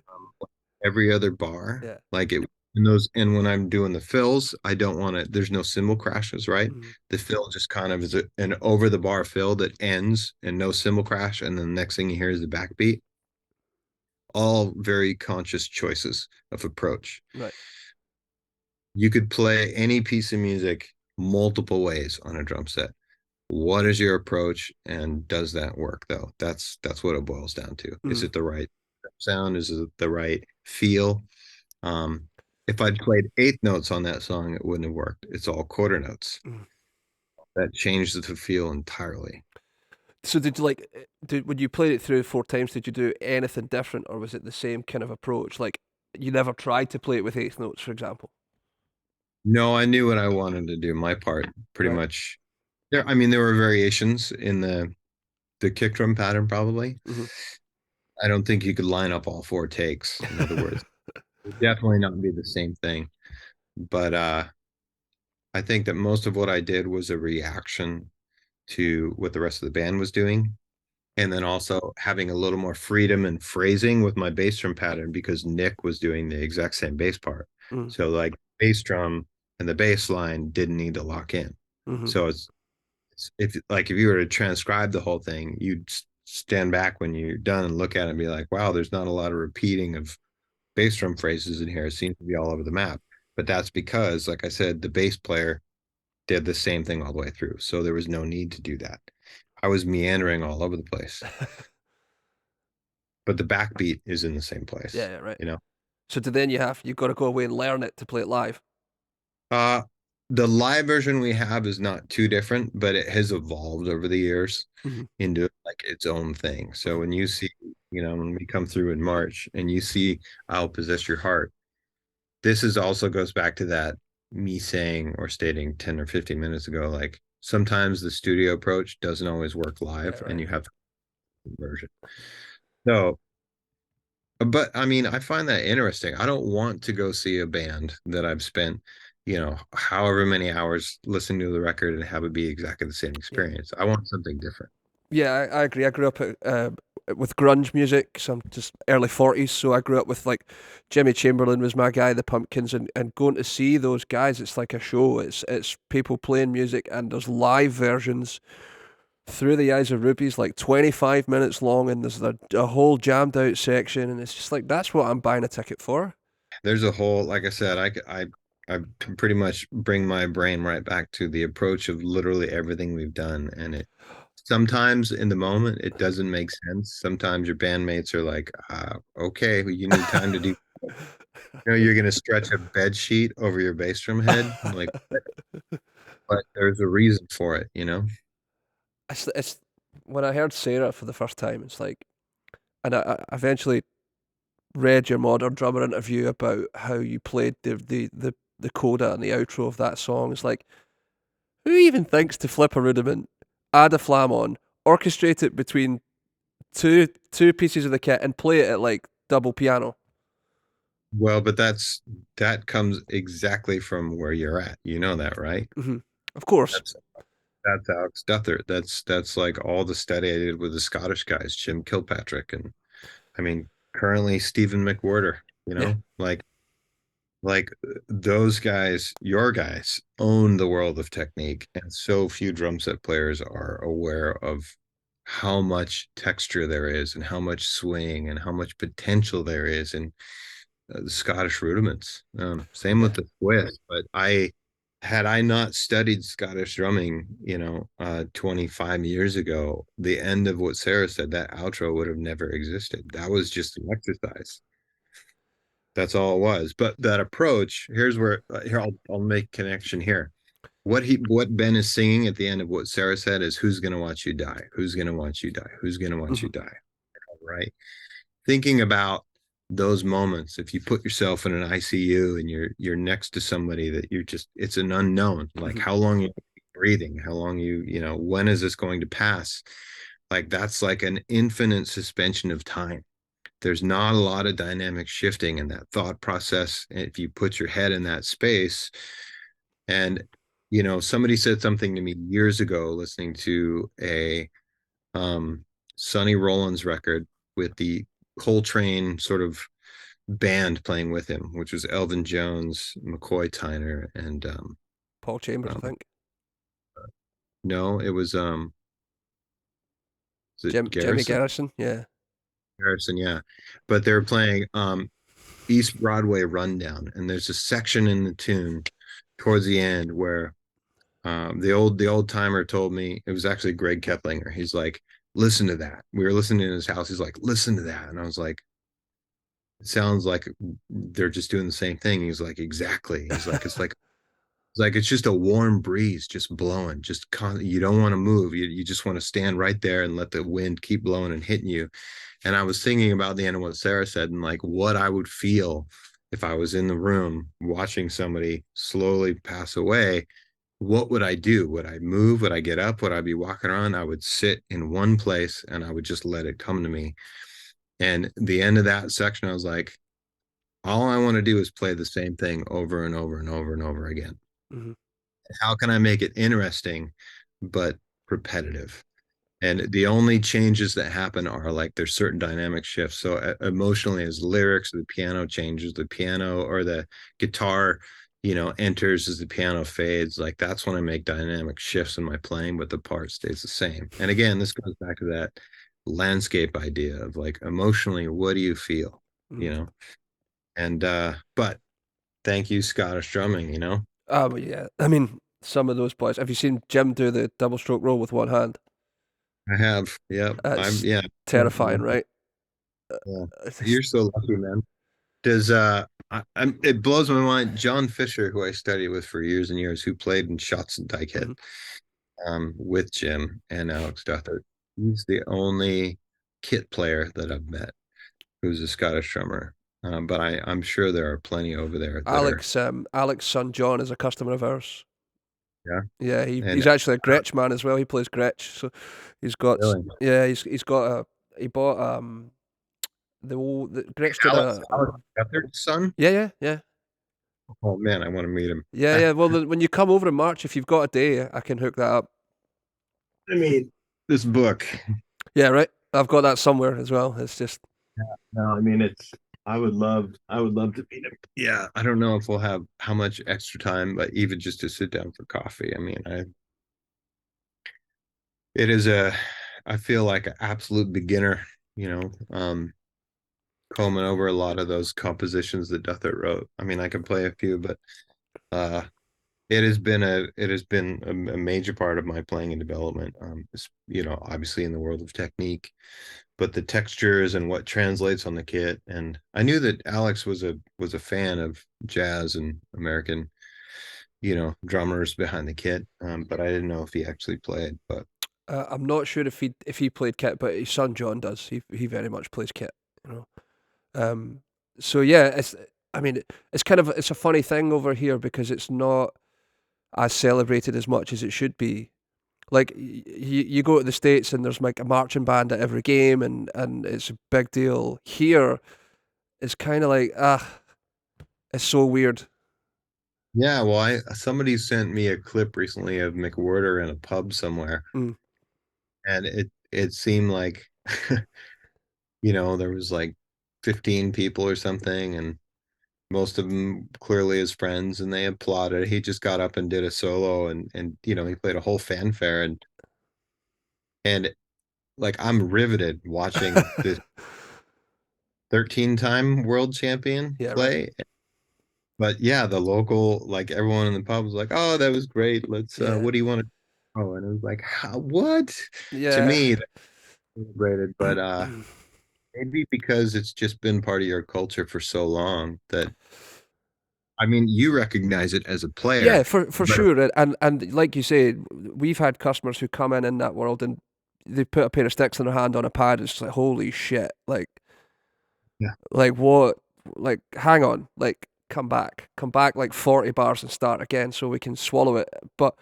every other bar, yeah. like it in those. And when I'm doing the fills, I don't want to, there's no cymbal crashes, right? Mm. The fill just kind of is an over the bar fill that ends and no cymbal crash, and then the next thing you hear is the backbeat. All very conscious choices of approach. Right. You could play any piece of music multiple ways on a drum set. What is your approach, and does that work? Though that's what it boils down to. Is Mm. it the right sound? Is it the right feel? um if I'd played eighth notes on that song, it wouldn't have worked. It's all quarter notes. Mm. That changed the feel entirely. So did you like did when you played it through 4 times, did you do anything different, or was it the same kind of approach? Like you never tried to play it with eighth notes, for example. No, I knew what I wanted to do. My part pretty Right. much there. I mean, there were variations in the kick drum pattern, probably. Hmm. I don't think you could line up all four takes. In other words, it would definitely not be the same thing. But I think that most of what I did was a reaction to what the rest of the band was doing. And then also having a little more freedom and phrasing with my bass drum pattern, because Nick was doing the exact same bass part. Mm. So like bass drum and the bass line didn't need to lock in. Hmm. So if you were to transcribe the whole thing, you'd stand back when you're done and look at it and be like, wow, there's not a lot of repeating of bass drum phrases in here. It seems to be all over the map. But that's because, like I said, the bass player did the same thing all the way through. So there was no need to do that. I was meandering all over the place, but the backbeat is in the same Yeah, place, yeah, right. you know? So then you've got to go away and learn it to play it live. Uh, the live version we have is not too different, but it has evolved over the years Hmm. into like its own thing. So Hmm. when you see, you know, when we come through in March and you see I'll Possess Your Heart, this is also goes back to that me saying or stating 10 or 15 minutes ago, like sometimes the studio approach doesn't always work Yeah, live and right. you have the version. So, but I mean, I find that interesting. I don't want to go see a band that I've spent, you know, however many hours listening to the record and have it be exactly the same Yeah. experience. I want something different. Yeah, I agree. I grew up with grunge music, so I'm just early 40s. So I grew up with like Jimmy Chamberlain was my guy, the Pumpkins, and going to see those guys, it's like a show. It's people playing music, and there's live versions through the eyes of rubies, like 25 minutes long, and there's a whole jammed out section, and it's just like that's what I'm buying a ticket for. There's a whole, like I said, I can pretty much bring my brain right back to the approach of literally everything we've done. And it sometimes in the moment, it doesn't make sense. Sometimes your bandmates are like, okay, well, you need time to do, you know, you're going to stretch a bed sheet over your bass drum head. Like, but there's a reason for it, you know? It's when I heard Sarah for the first time, it's like, and I eventually read your Modern Drummer interview about how you played the coda and the outro of that song. It's like, who even thinks to flip a rudiment, add a flam on, orchestrate it between two pieces of the kit, and play it at like double piano? Well, but that comes exactly from where you're at. You know that, right? Hmm. Of course. That's that's Alex Duthert. That's like all the study I did with the Scottish guys, Jim Kilpatrick, and I mean currently Stephen McWhorter, you Yeah. know, like those guys, your guys own the world of technique, and so few drum set players are aware of how much texture there is and how much swing and how much potential there is in the Scottish rudiments. Same Yeah. with the Swiss, but I had I not studied Scottish drumming, 25 years ago, the end of what Sarah said, that outro would have never existed. That was just an exercise. That's all it was. But that approach, here's where here I'll make connection here. What Ben is singing at the end of what Sarah said is, who's gonna watch you die? Who's gonna watch you die? Who's gonna watch you die? Right? Thinking about those moments, if you put yourself in an ICU and you're next to somebody that it's an unknown, like how long you're breathing, how long when is this going to pass? Like that's like an infinite suspension of time. There's not a lot of dynamic shifting in that thought process if you put your head in that space. And somebody said something to me years ago listening to a Sonny Rollins record with the Coltrane sort of band playing with him, which was Elvin Jones, McCoy Tyner, and Paul Chambers, I think. No, it was Jimmy Garrison, yeah. Garrison, yeah. But they're playing East Broadway Rundown, and there's a section in the tune towards the end where the old timer told me, it was actually Greg Keplinger. He's like, listen to that. We were listening in his house. He's like, listen to that. And I was like, it sounds like they're just doing the same thing. He's like, exactly. He's like, it's just a warm breeze just blowing, you don't want to move. You just want to stand right there and let the wind keep blowing and hitting you. And I was thinking about the end of what Sarah said and like what I would feel if I was in the room watching somebody slowly pass away. What would I do? Would I move? Would I get up? Would I be walking around? I would sit in one place and I would just let it come to me. And the end of that section, I was like, all I want to do is play the same thing over and over and over and over again. How can I make it interesting but repetitive? And the only changes that happen are like there's certain dynamic shifts. So emotionally, as lyrics, the piano changes, the piano or the guitar enters as the piano fades. Like that's when I make dynamic shifts in my playing, but the part stays the same. And again, this goes back to that landscape idea of like emotionally, what do you feel? And but thank you, Scottish drumming, But yeah, I mean, some of those boys. Have you seen Jim do the double stroke roll with one hand? I have. Yep. That's Yeah. terrifying, right? Yeah. You're so lucky, man. Does it blows my mind. John Fisher, who I studied with for years and years, who played in Shots and Dykehead, with Jim and Alex Duthert. He's the only kit player that I've met who's a Scottish drummer. But I'm sure there are plenty over there. Alex's son John is a customer of ours. Yeah. Yeah, he's actually a Gretsch man as well. He plays Gretsch, so he's got he's got he bought the Gretsch did Alex Duthert's son. Yeah. Oh man, I want to meet him. Yeah. Well, when you come over in March, if you've got a day, I can hook that up. I mean, this book. Yeah, right. I've got that somewhere as well. It's just. No, I mean I would love to meet him. Yeah, I don't know if we'll have how much extra time, but even just to sit down for coffee. I mean, I feel like an absolute beginner, combing over a lot of those compositions that Duthert wrote. I mean, I can play a few, but it has been a major part of my playing and development. Obviously in the world of technique, but the textures and what translates on the kit. And I knew that Alex was a fan of jazz and American, drummers behind the kit, but I didn't know if he actually played. But I'm not sure if he played kit, but his son John does. He very much plays kit, So yeah, it's a funny thing over here because it's not as celebrated as much as it should be. Like you go to the States and there's like a marching band at every game and it's a big deal. Here, it's kind of like it's so weird. Yeah, well, somebody sent me a clip recently of McGerr in a pub somewhere, and it seemed like, there was like 15 people or something, and most of them clearly his friends, and they applauded. He just got up and did a solo, and he played a whole fanfare, and like I'm riveted watching this 13-time world champion play. Right. but yeah, the local, like everyone in the pub was like, "Oh, that was great. Let's Yeah, what do you want to?" Oh, and it was like, How, what? To yeah. me, that's celebrated, but maybe because it's just been part of your culture for so long that I mean, you recognize it as a Yeah, player, for but sure. And like you say, we've had customers who come in that world and they put a pair of sticks in their hand on a pad. It's like holy shit! yeah, Like what? Like hang on! Like come back like 40 bars and start again so we can swallow it. But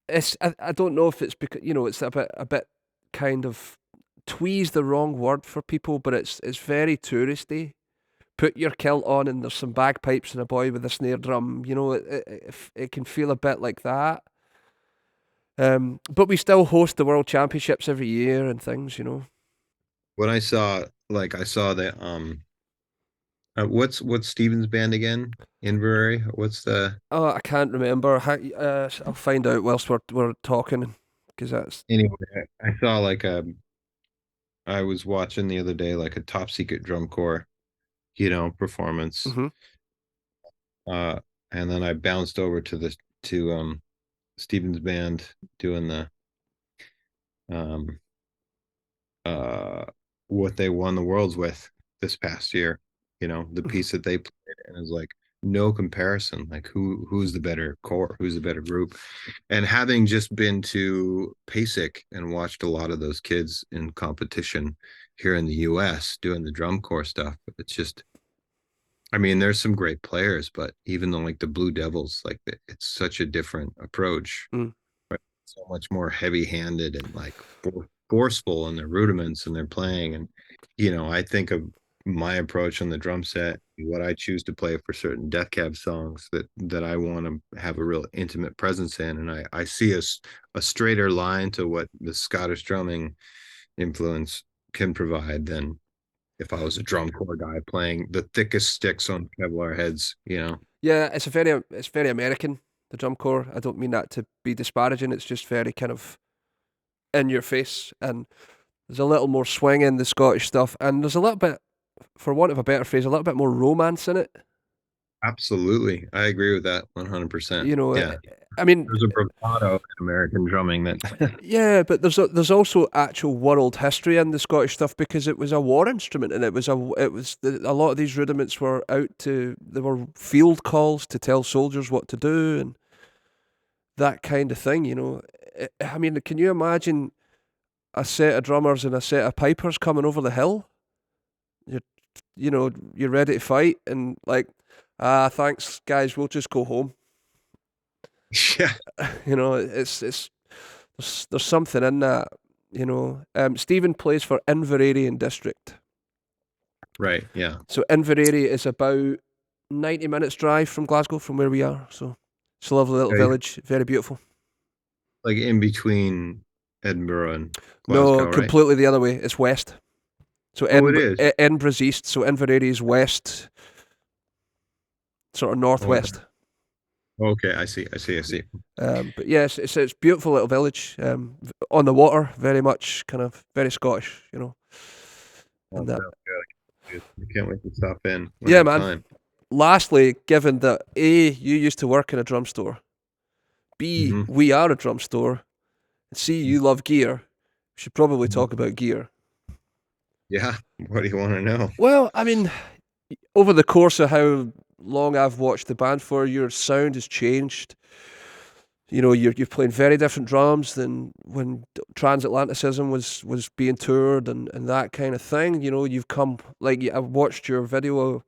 I don't know if it's because it's a bit kind of twee's the wrong word for people, but it's very touristy. Put your kilt on and there's some bagpipes and a boy with a snare drum. It can feel a bit like that. But we still host the world championships every year and things. when I saw like I saw that what's Steven's band again? Inverary? What's the Oh, I can't remember. I'll find out whilst we're talking, because that's. anyway, I saw like a I was watching the other day like a top secret drum corps, performance. Hmm. Uh and then I bounced over to the to Steven's band doing the um uh what they won the worlds with this past year, the Hmm. piece that they played, and it's like no comparison, like who's the better core, who's the better group. And having just been to PASIC and watched a lot of those kids in competition here in the US doing the drum corps stuff, it's just, I mean, there's some great players, but even though like the Blue Devils, like it's such a different approach, Mm. so much more heavy-handed and like forceful in their rudiments and their playing. And I think of my approach on the drum set, what I choose to play for certain Death Cab songs that I want to have a real intimate presence in, and I see a straighter line to what the Scottish drumming influence can provide than if I was a drum corps guy playing the thickest sticks on Kevlar heads. Yeah, it's very American, the drum corps. I don't mean that to be disparaging. It's just very kind of in your face, and there's a little more swing in the Scottish stuff, and there's a little bit, for want of a better phrase, a little bit more romance in it. Absolutely. I agree with that 100%. You know, Yeah. I mean, There's a bravado in American drumming that yeah, but there's also actual world history in the Scottish stuff because it was a war instrument, and a lot of these rudiments were there were field calls to tell soldiers what to do and that kind of thing. I mean, can you imagine a set of drummers and a set of pipers coming over the hill? You're you're ready to fight, and like, thanks guys, we'll just go home. yeah, It's there's something in that. Stephen plays for Inveraray District. right. Yeah. So Inveraray is about 90 minutes drive from Glasgow, from where we are. So it's a lovely little Okay. village, very beautiful. Like in between Edinburgh and No, Glasgow, right? completely the other way. It's west. So Oh, it is. Edinburgh's east. So Inveraray is west, sort of Oh, northwest. okay. I see. I see. I see. But yes, it's a beautiful little village on the water, very much kind of very Scottish, Oh, and that. sounds good. I can't wait to stop in when I Yeah, have man. time. Lastly, given that A, you used to work in a drum store, B, Hmm. we are a drum store, and C, you love gear, we should probably talk about gear. Yeah. What do you want to know? Well, I mean, over the course of how long I've watched the band for, your sound has changed. You're playing very different drums than when Transatlanticism was being toured and that kind of thing. You've come, like, I watched your video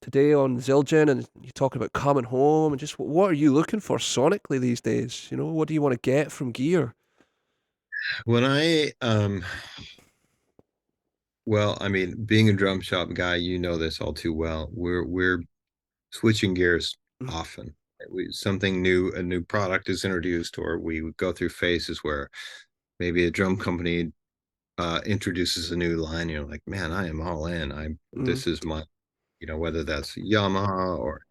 today on Zildjian, and you talking about coming home and just what are you looking for sonically these days? What do you want to get from gear? When I well, I mean, being a drum shop guy, you know this all too well. We're switching gears Mm. often. Something new, a new product is introduced, or we would go through phases where maybe a drum company introduces a new line. You're like, man, I am all in. Mm. This is my, whether that's Yamaha or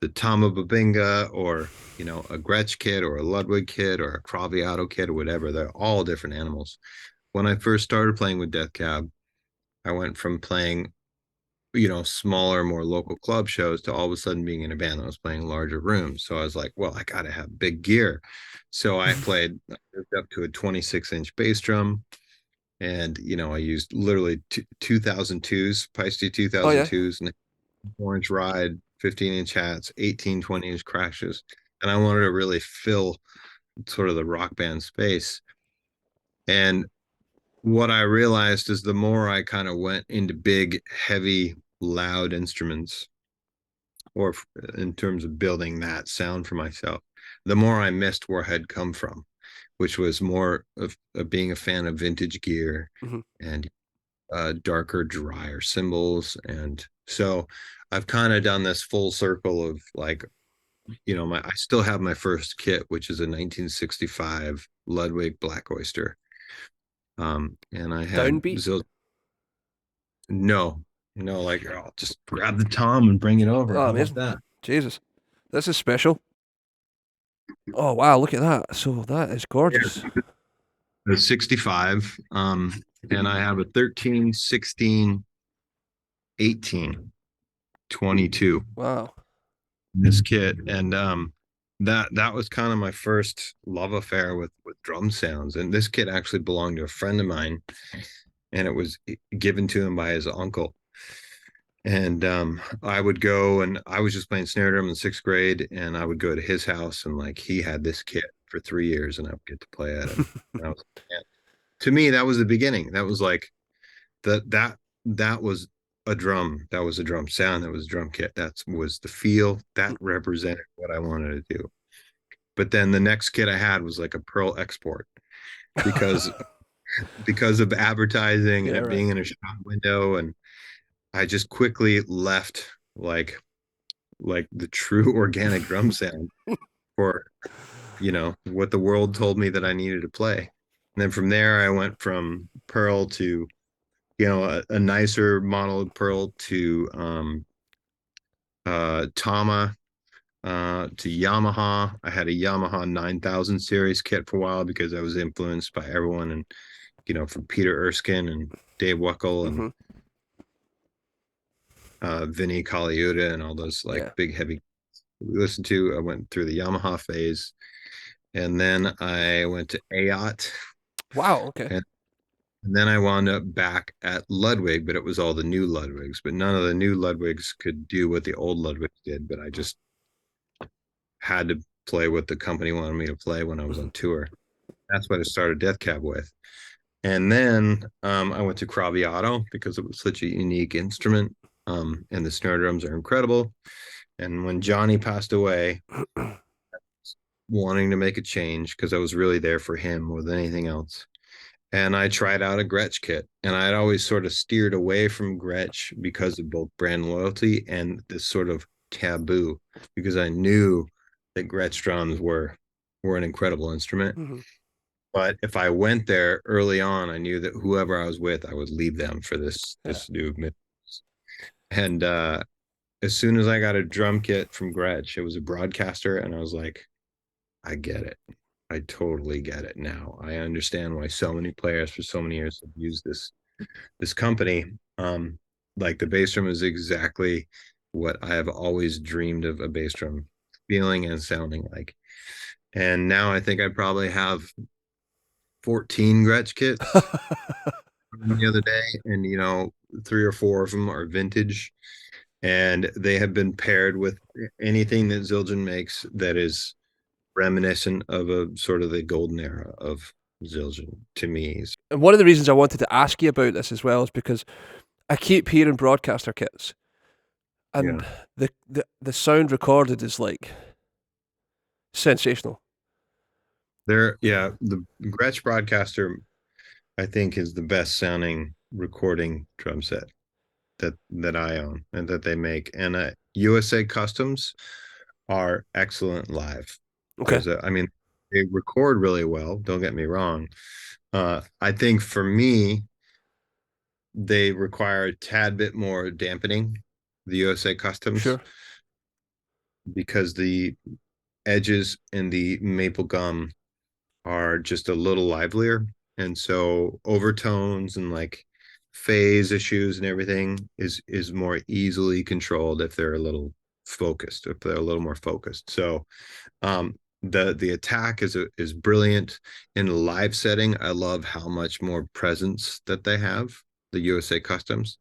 the Tama Babinga or a Gretsch kit or a Ludwig kit or a Craviotto kit or whatever. They're all different animals. When I first started playing with Death Cab, I went from playing smaller, more local club shows to all of a sudden being in a band that was playing larger rooms. So I was like, well, I got to have big gear. So I moved up to a 26-inch bass drum. And, I used literally 2002s, Peisty Oh yeah. 2002s, and orange ride, 15-inch hats, 18, 20-inch crashes. And I wanted to really fill sort of the rock band space. And what I realized is the more I kind of went into big, heavy, loud instruments, or in terms of building that sound for myself, the more I missed where I had come from, which was more of being a fan of vintage gear Mm-hmm. and darker, drier cymbals. And so I've kind of done this full circle of like, I still have my first kit, which is a 1965 Ludwig Black Oyster. And I had Downbeat. No, like I'll just grab the tom and bring it over. Oh, How about amazing. that? Jesus, this is special. Oh wow, look at that. So that is gorgeous. The 65, and I have a 13, 16, 18, 22 Wow. in this kit. And that was kind of my first love affair with drum sounds. And this kit actually belonged to a friend of mine, and it was given to him by his uncle. And I would go, and I was just playing snare drum in 6th grade, and I would go to his house, and like he had this kit for 3 years, and I would get to play at him. And to me, that was the beginning. That was like that was a drum. That was a drum sound. That was a drum kit. That was the feel that represented what I wanted to do. But then the next kit I had was like a Pearl export because of advertising and Yeah, it right. being in a shop window, and I just quickly left like the true organic drum sound for what the world told me that I needed to play. And then from there I went from Pearl to a nicer modeled Pearl to Tama, to Yamaha. I had a Yamaha 9000 series kit for a while because I was influenced by everyone, and from Peter Erskine and Dave Weckl and Vinny Colaiuta and all those like big heavy we listened to. I went through the Yamaha phase, and then I went to AOT. Wow. Okay. And then I wound up back at Ludwig, but it was all the new Ludwigs. But none of the new Ludwigs could do what the old Ludwigs did. But I just had to play what the company wanted me to play when I was on tour. That's what I started Death Cab with. And then I went to Craviotto because it was such a unique instrument. And the snare drums are incredible. And when Johnny passed away, wanting to make a change because I was really there for him more than anything else. And I tried out a Gretsch kit, and I'd always sort of steered away from Gretsch because of both brand loyalty and this sort of taboo, because I knew that Gretsch drums were an incredible instrument. Mm-hmm. But if I went there early on, I knew that whoever I was with, I would leave them for this new. And as soon as I got a drum kit from Gretsch, it was a broadcaster, and I was like, I get it. I totally get it now. I understand why so many players for so many years have used this company. Like the bass drum is exactly what I have always dreamed of a bass drum feeling and sounding like. And now I think I probably have 14 Gretsch kits the other day, and 3 or 4 of them are vintage, and they have been paired with anything that Zildjian makes that is reminiscent of a sort of the golden era of Zildjian to me. And one of the reasons I wanted to ask you about this as well is because I keep hearing broadcaster kits, and the sound recorded is like sensational. The Gretsch Broadcaster, I think, is the best sounding recording drum set that I own and that they make. And USA Customs are excellent live. Okay. I mean, they record really well. Don't get me wrong. I think for me, they require a tad bit more dampening, the USA Customs. Sure. Because the edges and the maple gum are just a little livelier. And so overtones and like phase issues and everything is more easily controlled if they're a little focused, if they're a little more focused. So the attack is brilliant in a live setting. I love how much more presence that they have, the USA Customs.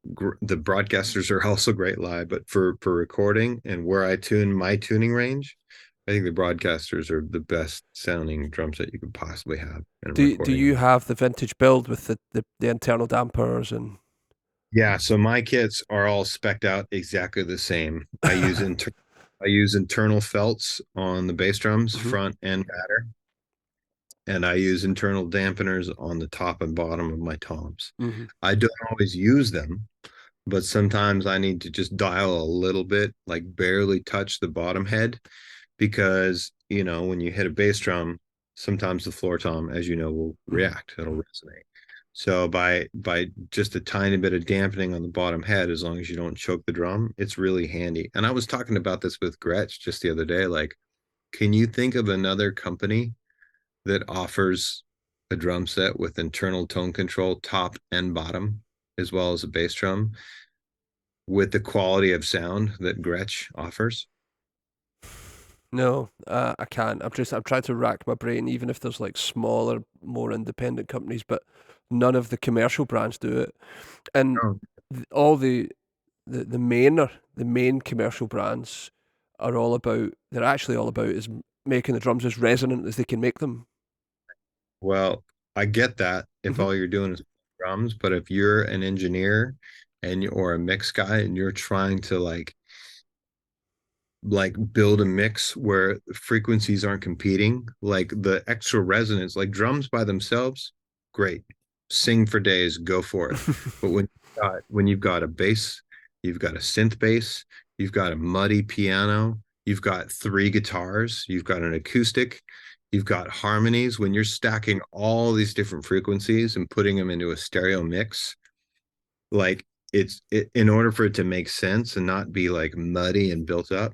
The broadcasters are also great live, but for recording and where I tune my tuning range, I think the broadcasters are the best sounding drum set you could possibly have in a Do you recording. have the vintage build with the internal dampers and? Yeah, so my kits are all spec'd out exactly the same. I use internal felts on the bass drums, Mhm, front and batter, and I use internal dampeners on the top and bottom of my toms. mhm. I don't always use them, but sometimes I need to just dial a little bit, like barely touch the bottom head, because when you hit a bass drum, sometimes the floor tom, as you know, will react. It'll resonate. So by just a tiny bit of dampening on the bottom head, as long as you don't choke the drum, it's really handy. And I was talking about this with Gretsch just the other day. Like, can you think of another company that offers a drum set with internal tone control, top and bottom, as well as a bass drum, with the quality of sound that Gretsch offers? No, I can't. I've tried to rack my brain, even if there's like smaller, more independent companies, but none of the commercial brands do it. And Oh, all the main commercial brands are all about. They're actually all about is making the drums as resonant as they can make them. well, I get that if Hmm. all you're doing is drums, but if you're an engineer or a mix guy and you're trying to build a mix where frequencies aren't competing, like the extra resonance, like drums by themselves, great. Sing for days, go for it. But when you've got a bass, you've got a synth bass, you've got a muddy piano, you've got three guitars, you've got an acoustic, you've got harmonies, when you're stacking all these different frequencies and putting them into a stereo mix, like in order for it to make sense and not be like muddy and built up,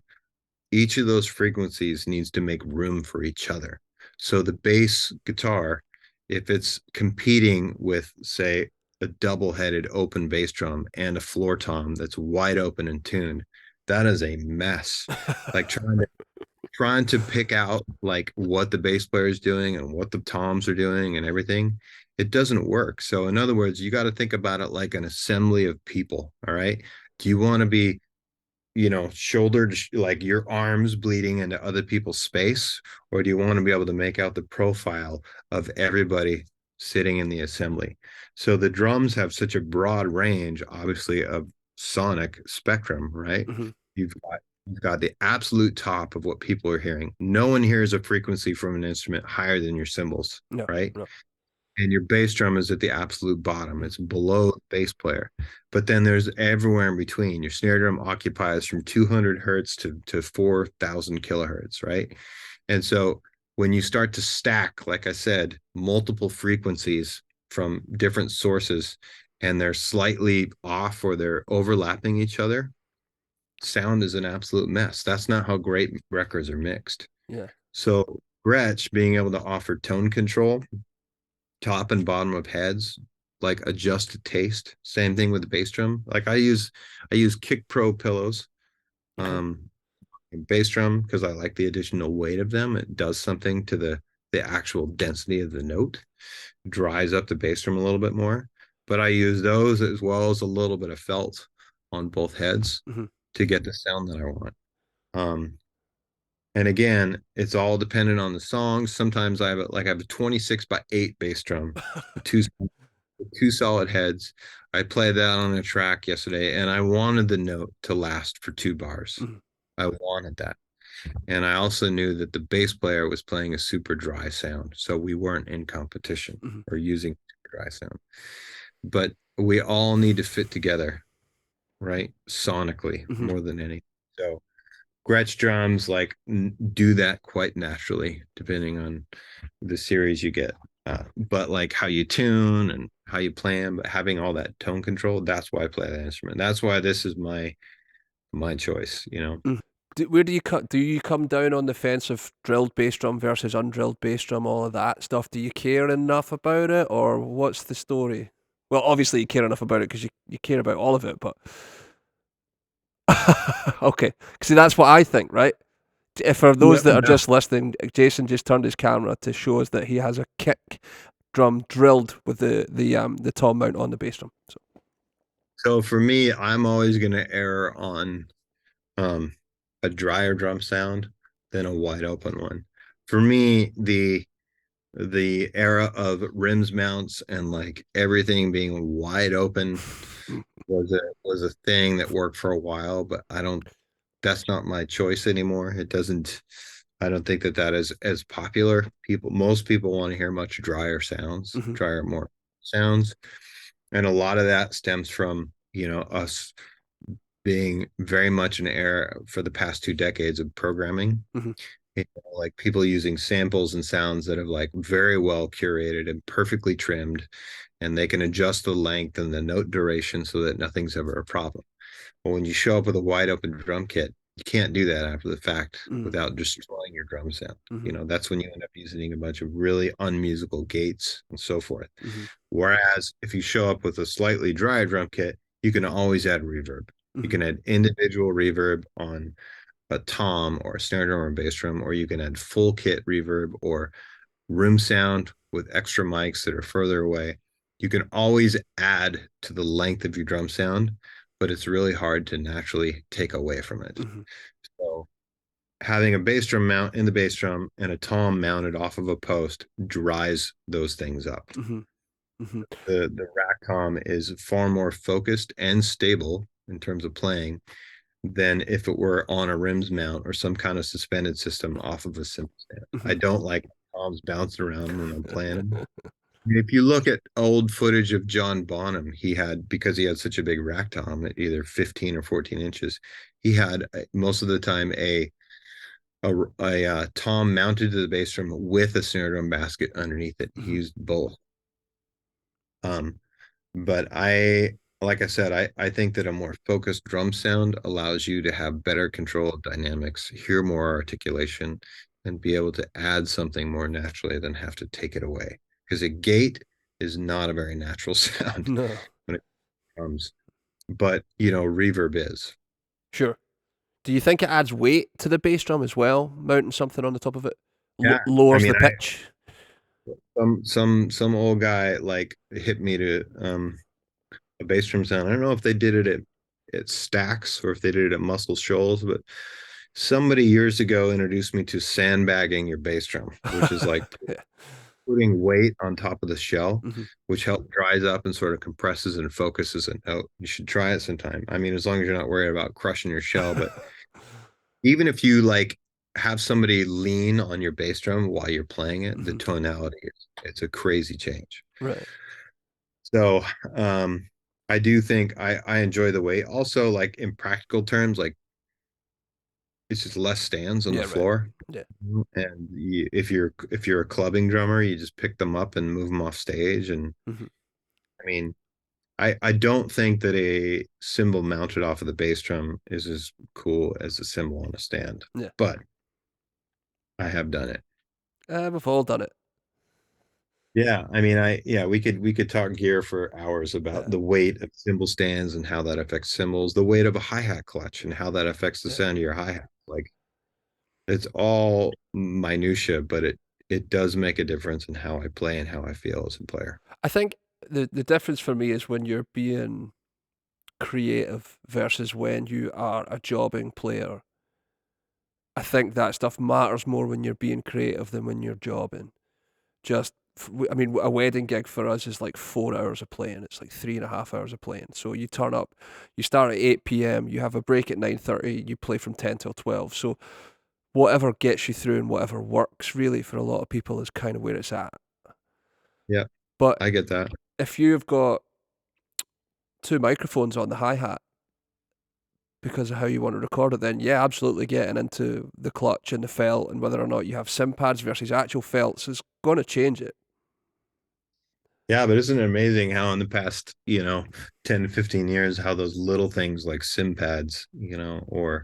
each of those frequencies needs to make room for each other. So the bass guitar, if it's competing with, say, a double-headed open bass drum and a floor tom that's wide open and tuned, that is a mess. Like trying to pick out like what the bass player is doing and what the toms are doing and everything, it doesn't work. So in other words, you got to think about it like an assembly of people. All right. Do you want to be shouldered, like your arms bleeding into other people's space? Or do you want to be able to make out the profile of everybody sitting in the assembly? So the drums have such a broad range, obviously, of sonic spectrum, right? Hmm. You've got the absolute top of what people are hearing. No one hears a frequency from an instrument higher than your cymbals, No, right? no. And your bass drum is at the absolute bottom. It's below the bass player. But then there's everywhere in between. Your snare drum occupies from 200 hertz to 4,000 kilohertz, right? And so when you start to stack, like I said, multiple frequencies from different sources and they're slightly off or they're overlapping each other, sound is an absolute mess. That's not how great records are mixed. Yeah. So Gretsch being able to offer tone control, top and bottom of heads, like adjust to taste. Same thing with the bass drum. Like I use Kick Pro pillows, Okay. um, bass drum because I like the additional weight of them. It does something to the actual density of the note, dries up the bass drum a little bit more. But I use those as well as a little bit of felt on both heads Hmm. to get the sound that I want. Um, and again, it's all dependent on the songs. Sometimes I have a 26 by 8 bass drum, two solid heads. I played that on a track yesterday, and I wanted the note to last for 2 bars. Hmm. I wanted that. And I also knew that the bass player was playing a super dry sound. So we weren't in competition Hmm. or using super dry sound. But we all need to fit together, right? Sonically, Hmm. more than any. So Gretsch drums do that quite naturally, depending on the series you get. But like how you tune and how you plan, but having all that tone control, that's why I play that instrument. That's why this is my choice. Where do you cut? Do you come down on the fence of drilled bass drum versus undrilled bass drum, all of that stuff? Do you care enough about it, or what's the story? Well, obviously you care enough about it because you care about all of it, but okay. See, that's what I think, right? For those that are just listening, Jason just turned his camera to show us that he has a kick drum drilled with the tom mount on the bass drum. So for me, I'm always going to err on a drier drum sound than a wide open one. For me, the era of rims mounts and like everything being wide open was a thing that worked for a while, but that's not my choice anymore. I don't think that is as popular. Most people want to hear much drier sounds, more sounds. And a lot of that stems from, us being very much an era for the past 2 decades of programming. Like people using samples and sounds that have like very well curated and perfectly trimmed, and they can adjust the length and the note duration so that nothing's ever a problem. But when you show up with a wide open drum kit, you can't do that after the fact without destroying your drum sound. That's when you end up using a bunch of really unmusical gates and so forth. Whereas if you show up with a slightly dry drum kit, you can always add reverb. You can add individual reverb on a tom or a snare drum or a bass drum, or you can add full kit reverb or room sound with extra mics that are further away. You can always add to the length of your drum sound, but it's really hard to naturally take away from it. So having a bass drum mount in the bass drum and a tom mounted off of a post dries those things up. The rack tom is far more focused and stable in terms of playing than if it were on a rims mount or some kind of suspended system off of a cymbal stand. I don't like toms bouncing around when I'm playing them. If you look at old footage of John Bonham, because he had such a big rack tom at either 15 or 14 inches, he had most of the time a tom mounted to the bass drum with a snare drum basket underneath it. He used both. But like I said, I think that a more focused drum sound allows you to have better control of dynamics, hear more articulation, and be able to add something more naturally than have to take it away. Because a gate is not a very natural sound when it comes. But, reverb is. Sure. Do you think it adds weight to the bass drum as well, mounting something on the top of it? Yeah. Lowers the pitch? Some old guy like hit me to a bass drum sound. I don't know if they did it at Stax or if they did it at Muscle Shoals, but somebody years ago introduced me to sandbagging your bass drum, which is like putting weight on top of the shell, which helps dries up and sort of compresses and focuses a note. You should try it sometime. I mean, as long as you're not worried about crushing your shell, but even if you like have somebody lean on your bass drum while you're playing it, the tonality, it's a crazy change. Right. So, I do think I enjoy the weight. Also, like in practical terms, like it's just less stands on the floor. Right. Yeah. And if you're a clubbing drummer, you just pick them up and move them off stage. And I mean, I don't think that a cymbal mounted off of the bass drum is as cool as a cymbal on a stand. Yeah. But I have done it. We've all done it. Yeah, I mean, we could talk gear for hours about the weight of cymbal stands and how that affects cymbals, the weight of a hi-hat clutch and how that affects the sound of your hi-hat. Like it's all minutia, but it does make a difference in how I play and how I feel as a player. I think the difference for me is when you're being creative versus when you are a jobbing player. I think that stuff matters more when you're being creative than when you're jobbing. I mean, a wedding gig for us is like 4 hours of playing. It's like 3.5 hours of playing. So you turn up, you start at 8 p.m., you have a break at 9:30, you play from 10 till 12. So whatever gets you through and whatever works really for a lot of people is kind of where it's at. Yeah, but I get that. If you've got 2 microphones on the hi-hat because of how you want to record it, then yeah, absolutely getting into the clutch and the felt and whether or not you have sim pads versus actual felts is going to change it. Yeah, but isn't it amazing how in the past, 10 to 15 years, how those little things like sim pads, or,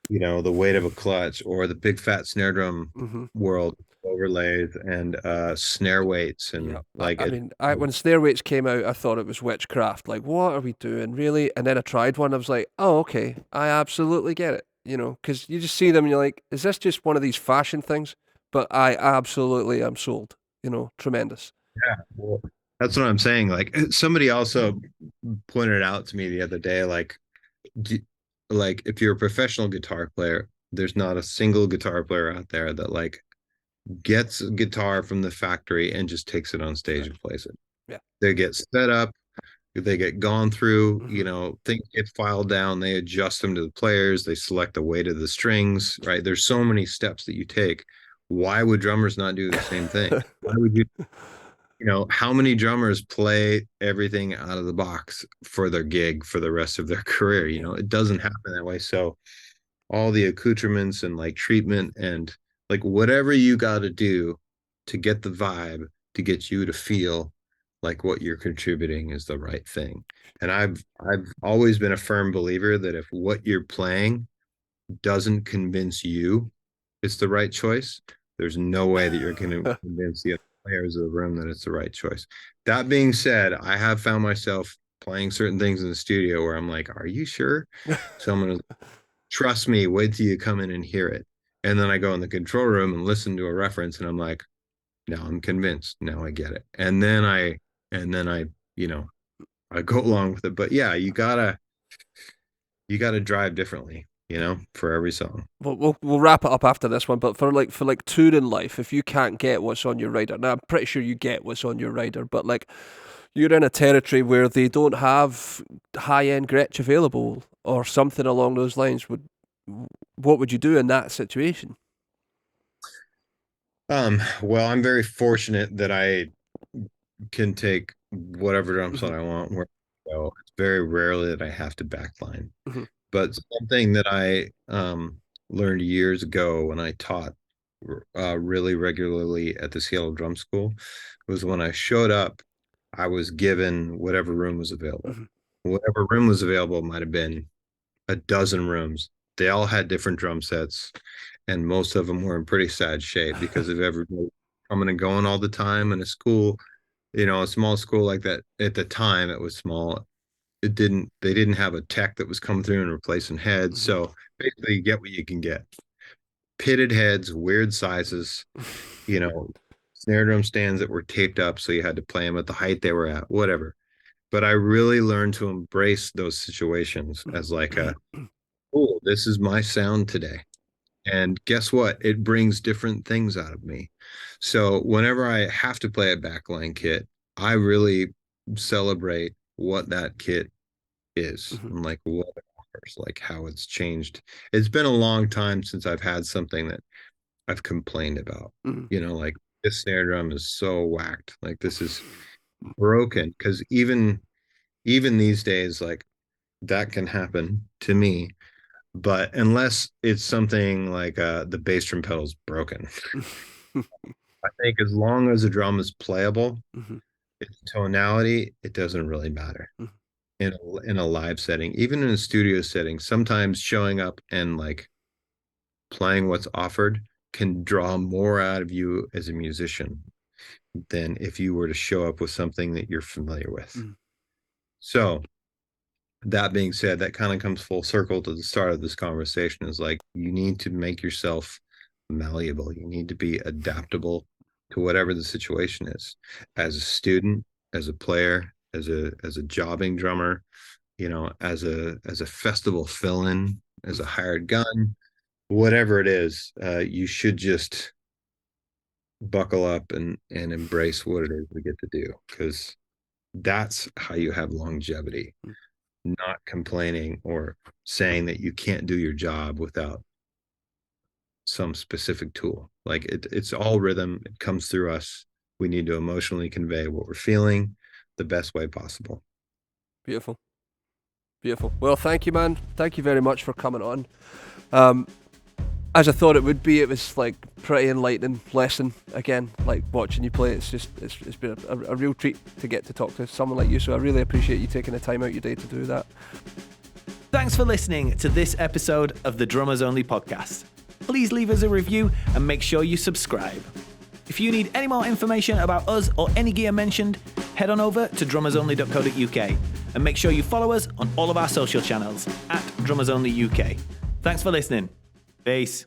the weight of a clutch or the big fat snare drum world overlays and snare weights and Yeah, like I it. mean, when snare weights came out, I thought it was witchcraft. Like, what are we doing, really? And then I tried one. I was like, oh, okay, I absolutely get it. Because you just see them, and you're like, is this just one of these fashion things? But I absolutely am sold. Tremendous. Yeah, well, that's what I'm saying. Like somebody also pointed out to me the other day, d- like if you're a professional guitar player, there's not a single guitar player out there that like gets a guitar from the factory and just takes it on stage and plays it. Yeah. They get set up, they get gone through, Mhm. things get filed down, they adjust them to the players, they select the weight of the strings, right? There's so many steps that you take. Why would drummers not do the same thing? Why would how many drummers play everything out of the box for their gig for the rest of their career? It doesn't happen that way. So all the accoutrements and like treatment and like whatever you got to do to get the vibe to get you to feel like what you're contributing is the right thing. And I've always been a firm believer that if what you're playing doesn't convince you it's the right choice, there's no way that you're going to convince the other players of the room that it's the right choice. That being said, I have found myself playing certain things in the studio where I'm like, are you sure? Someone is, trust me, wait till you come in and hear it. And then I go in the control room and listen to a reference and I'm like, now I'm convinced. Now I get it. And then I, I go along with it. But yeah, you gotta drive differently, for every song. We'll wrap it up after this one, but for touring life, if you can't get what's on your rider, now I'm pretty sure you get what's on your rider, but like you're in a territory where they don't have high end Gretsch available or something along those lines, what would you do in that situation? Well, I'm very fortunate that I can take whatever drum set Mhm. I want where I go. It's very rarely that I have to backline. Mhm. But something that I learned years ago when I taught really regularly at the Seattle Drum School was when I showed up, I was given whatever room was available. Mhm. Whatever room was available might have been a dozen rooms. They all had different drum sets, and most of them were in pretty sad shape because of everybody coming and going all the time in a school, a small school like that. At the time, it was small. They didn't have a tech that was coming through and replacing heads. Mhm. So basically, you get what you can get. Pitted heads, weird sizes, you know, snare drum stands that were taped up, so you had to play them at the height they were at, whatever. But I really learned to embrace those situations as like cool, this is my sound today. And guess what? It brings different things out of me. So whenever I have to play a backline kit, I really celebrate what that kit is Mhm. and like what it offers, like how it's changed. It's been a long time since I've had something that I've complained about. Mhm. Like this snare drum is so whacked. Like this is broken. Because even these days, like that can happen to me. But unless it's something like the bass drum pedal's broken, I think as long as the drum is playable, Mhm. its tonality, it doesn't really matter Mhm. in a live setting, even in a studio setting. Sometimes showing up and like playing what's offered can draw more out of you as a musician than if you were to show up with something that you're familiar with. Mhm. So that being said, that kind of comes full circle to the start of this conversation is like you need to make yourself malleable. You need to be adaptable to whatever the situation is. As a student, as a player, as a jobbing drummer, as a festival fill-in, as a hired gun, whatever it is, you should just buckle up and embrace what it is we get to do because that's how you have longevity, not complaining or saying that you can't do your job without some specific tool. Like it's all rhythm. It comes through us. We need to emotionally convey what we're feeling the best way possible. Beautiful. Beautiful. Well, thank you, man. Thank you very much for coming on. Um, as I thought it would be, it was like pretty enlightening lesson again. Like watching you play, it's been a real treat to get to talk to someone like you. So I really appreciate you taking the time out your day to do that. Thanks for listening to this episode of the Drummers Only podcast. Please leave us a review and make sure you subscribe. If you need any more information about us or any gear mentioned, head on over to drummersonly.co.uk and make sure you follow us on all of our social channels at drummersonlyuk. Thanks for listening. Peace.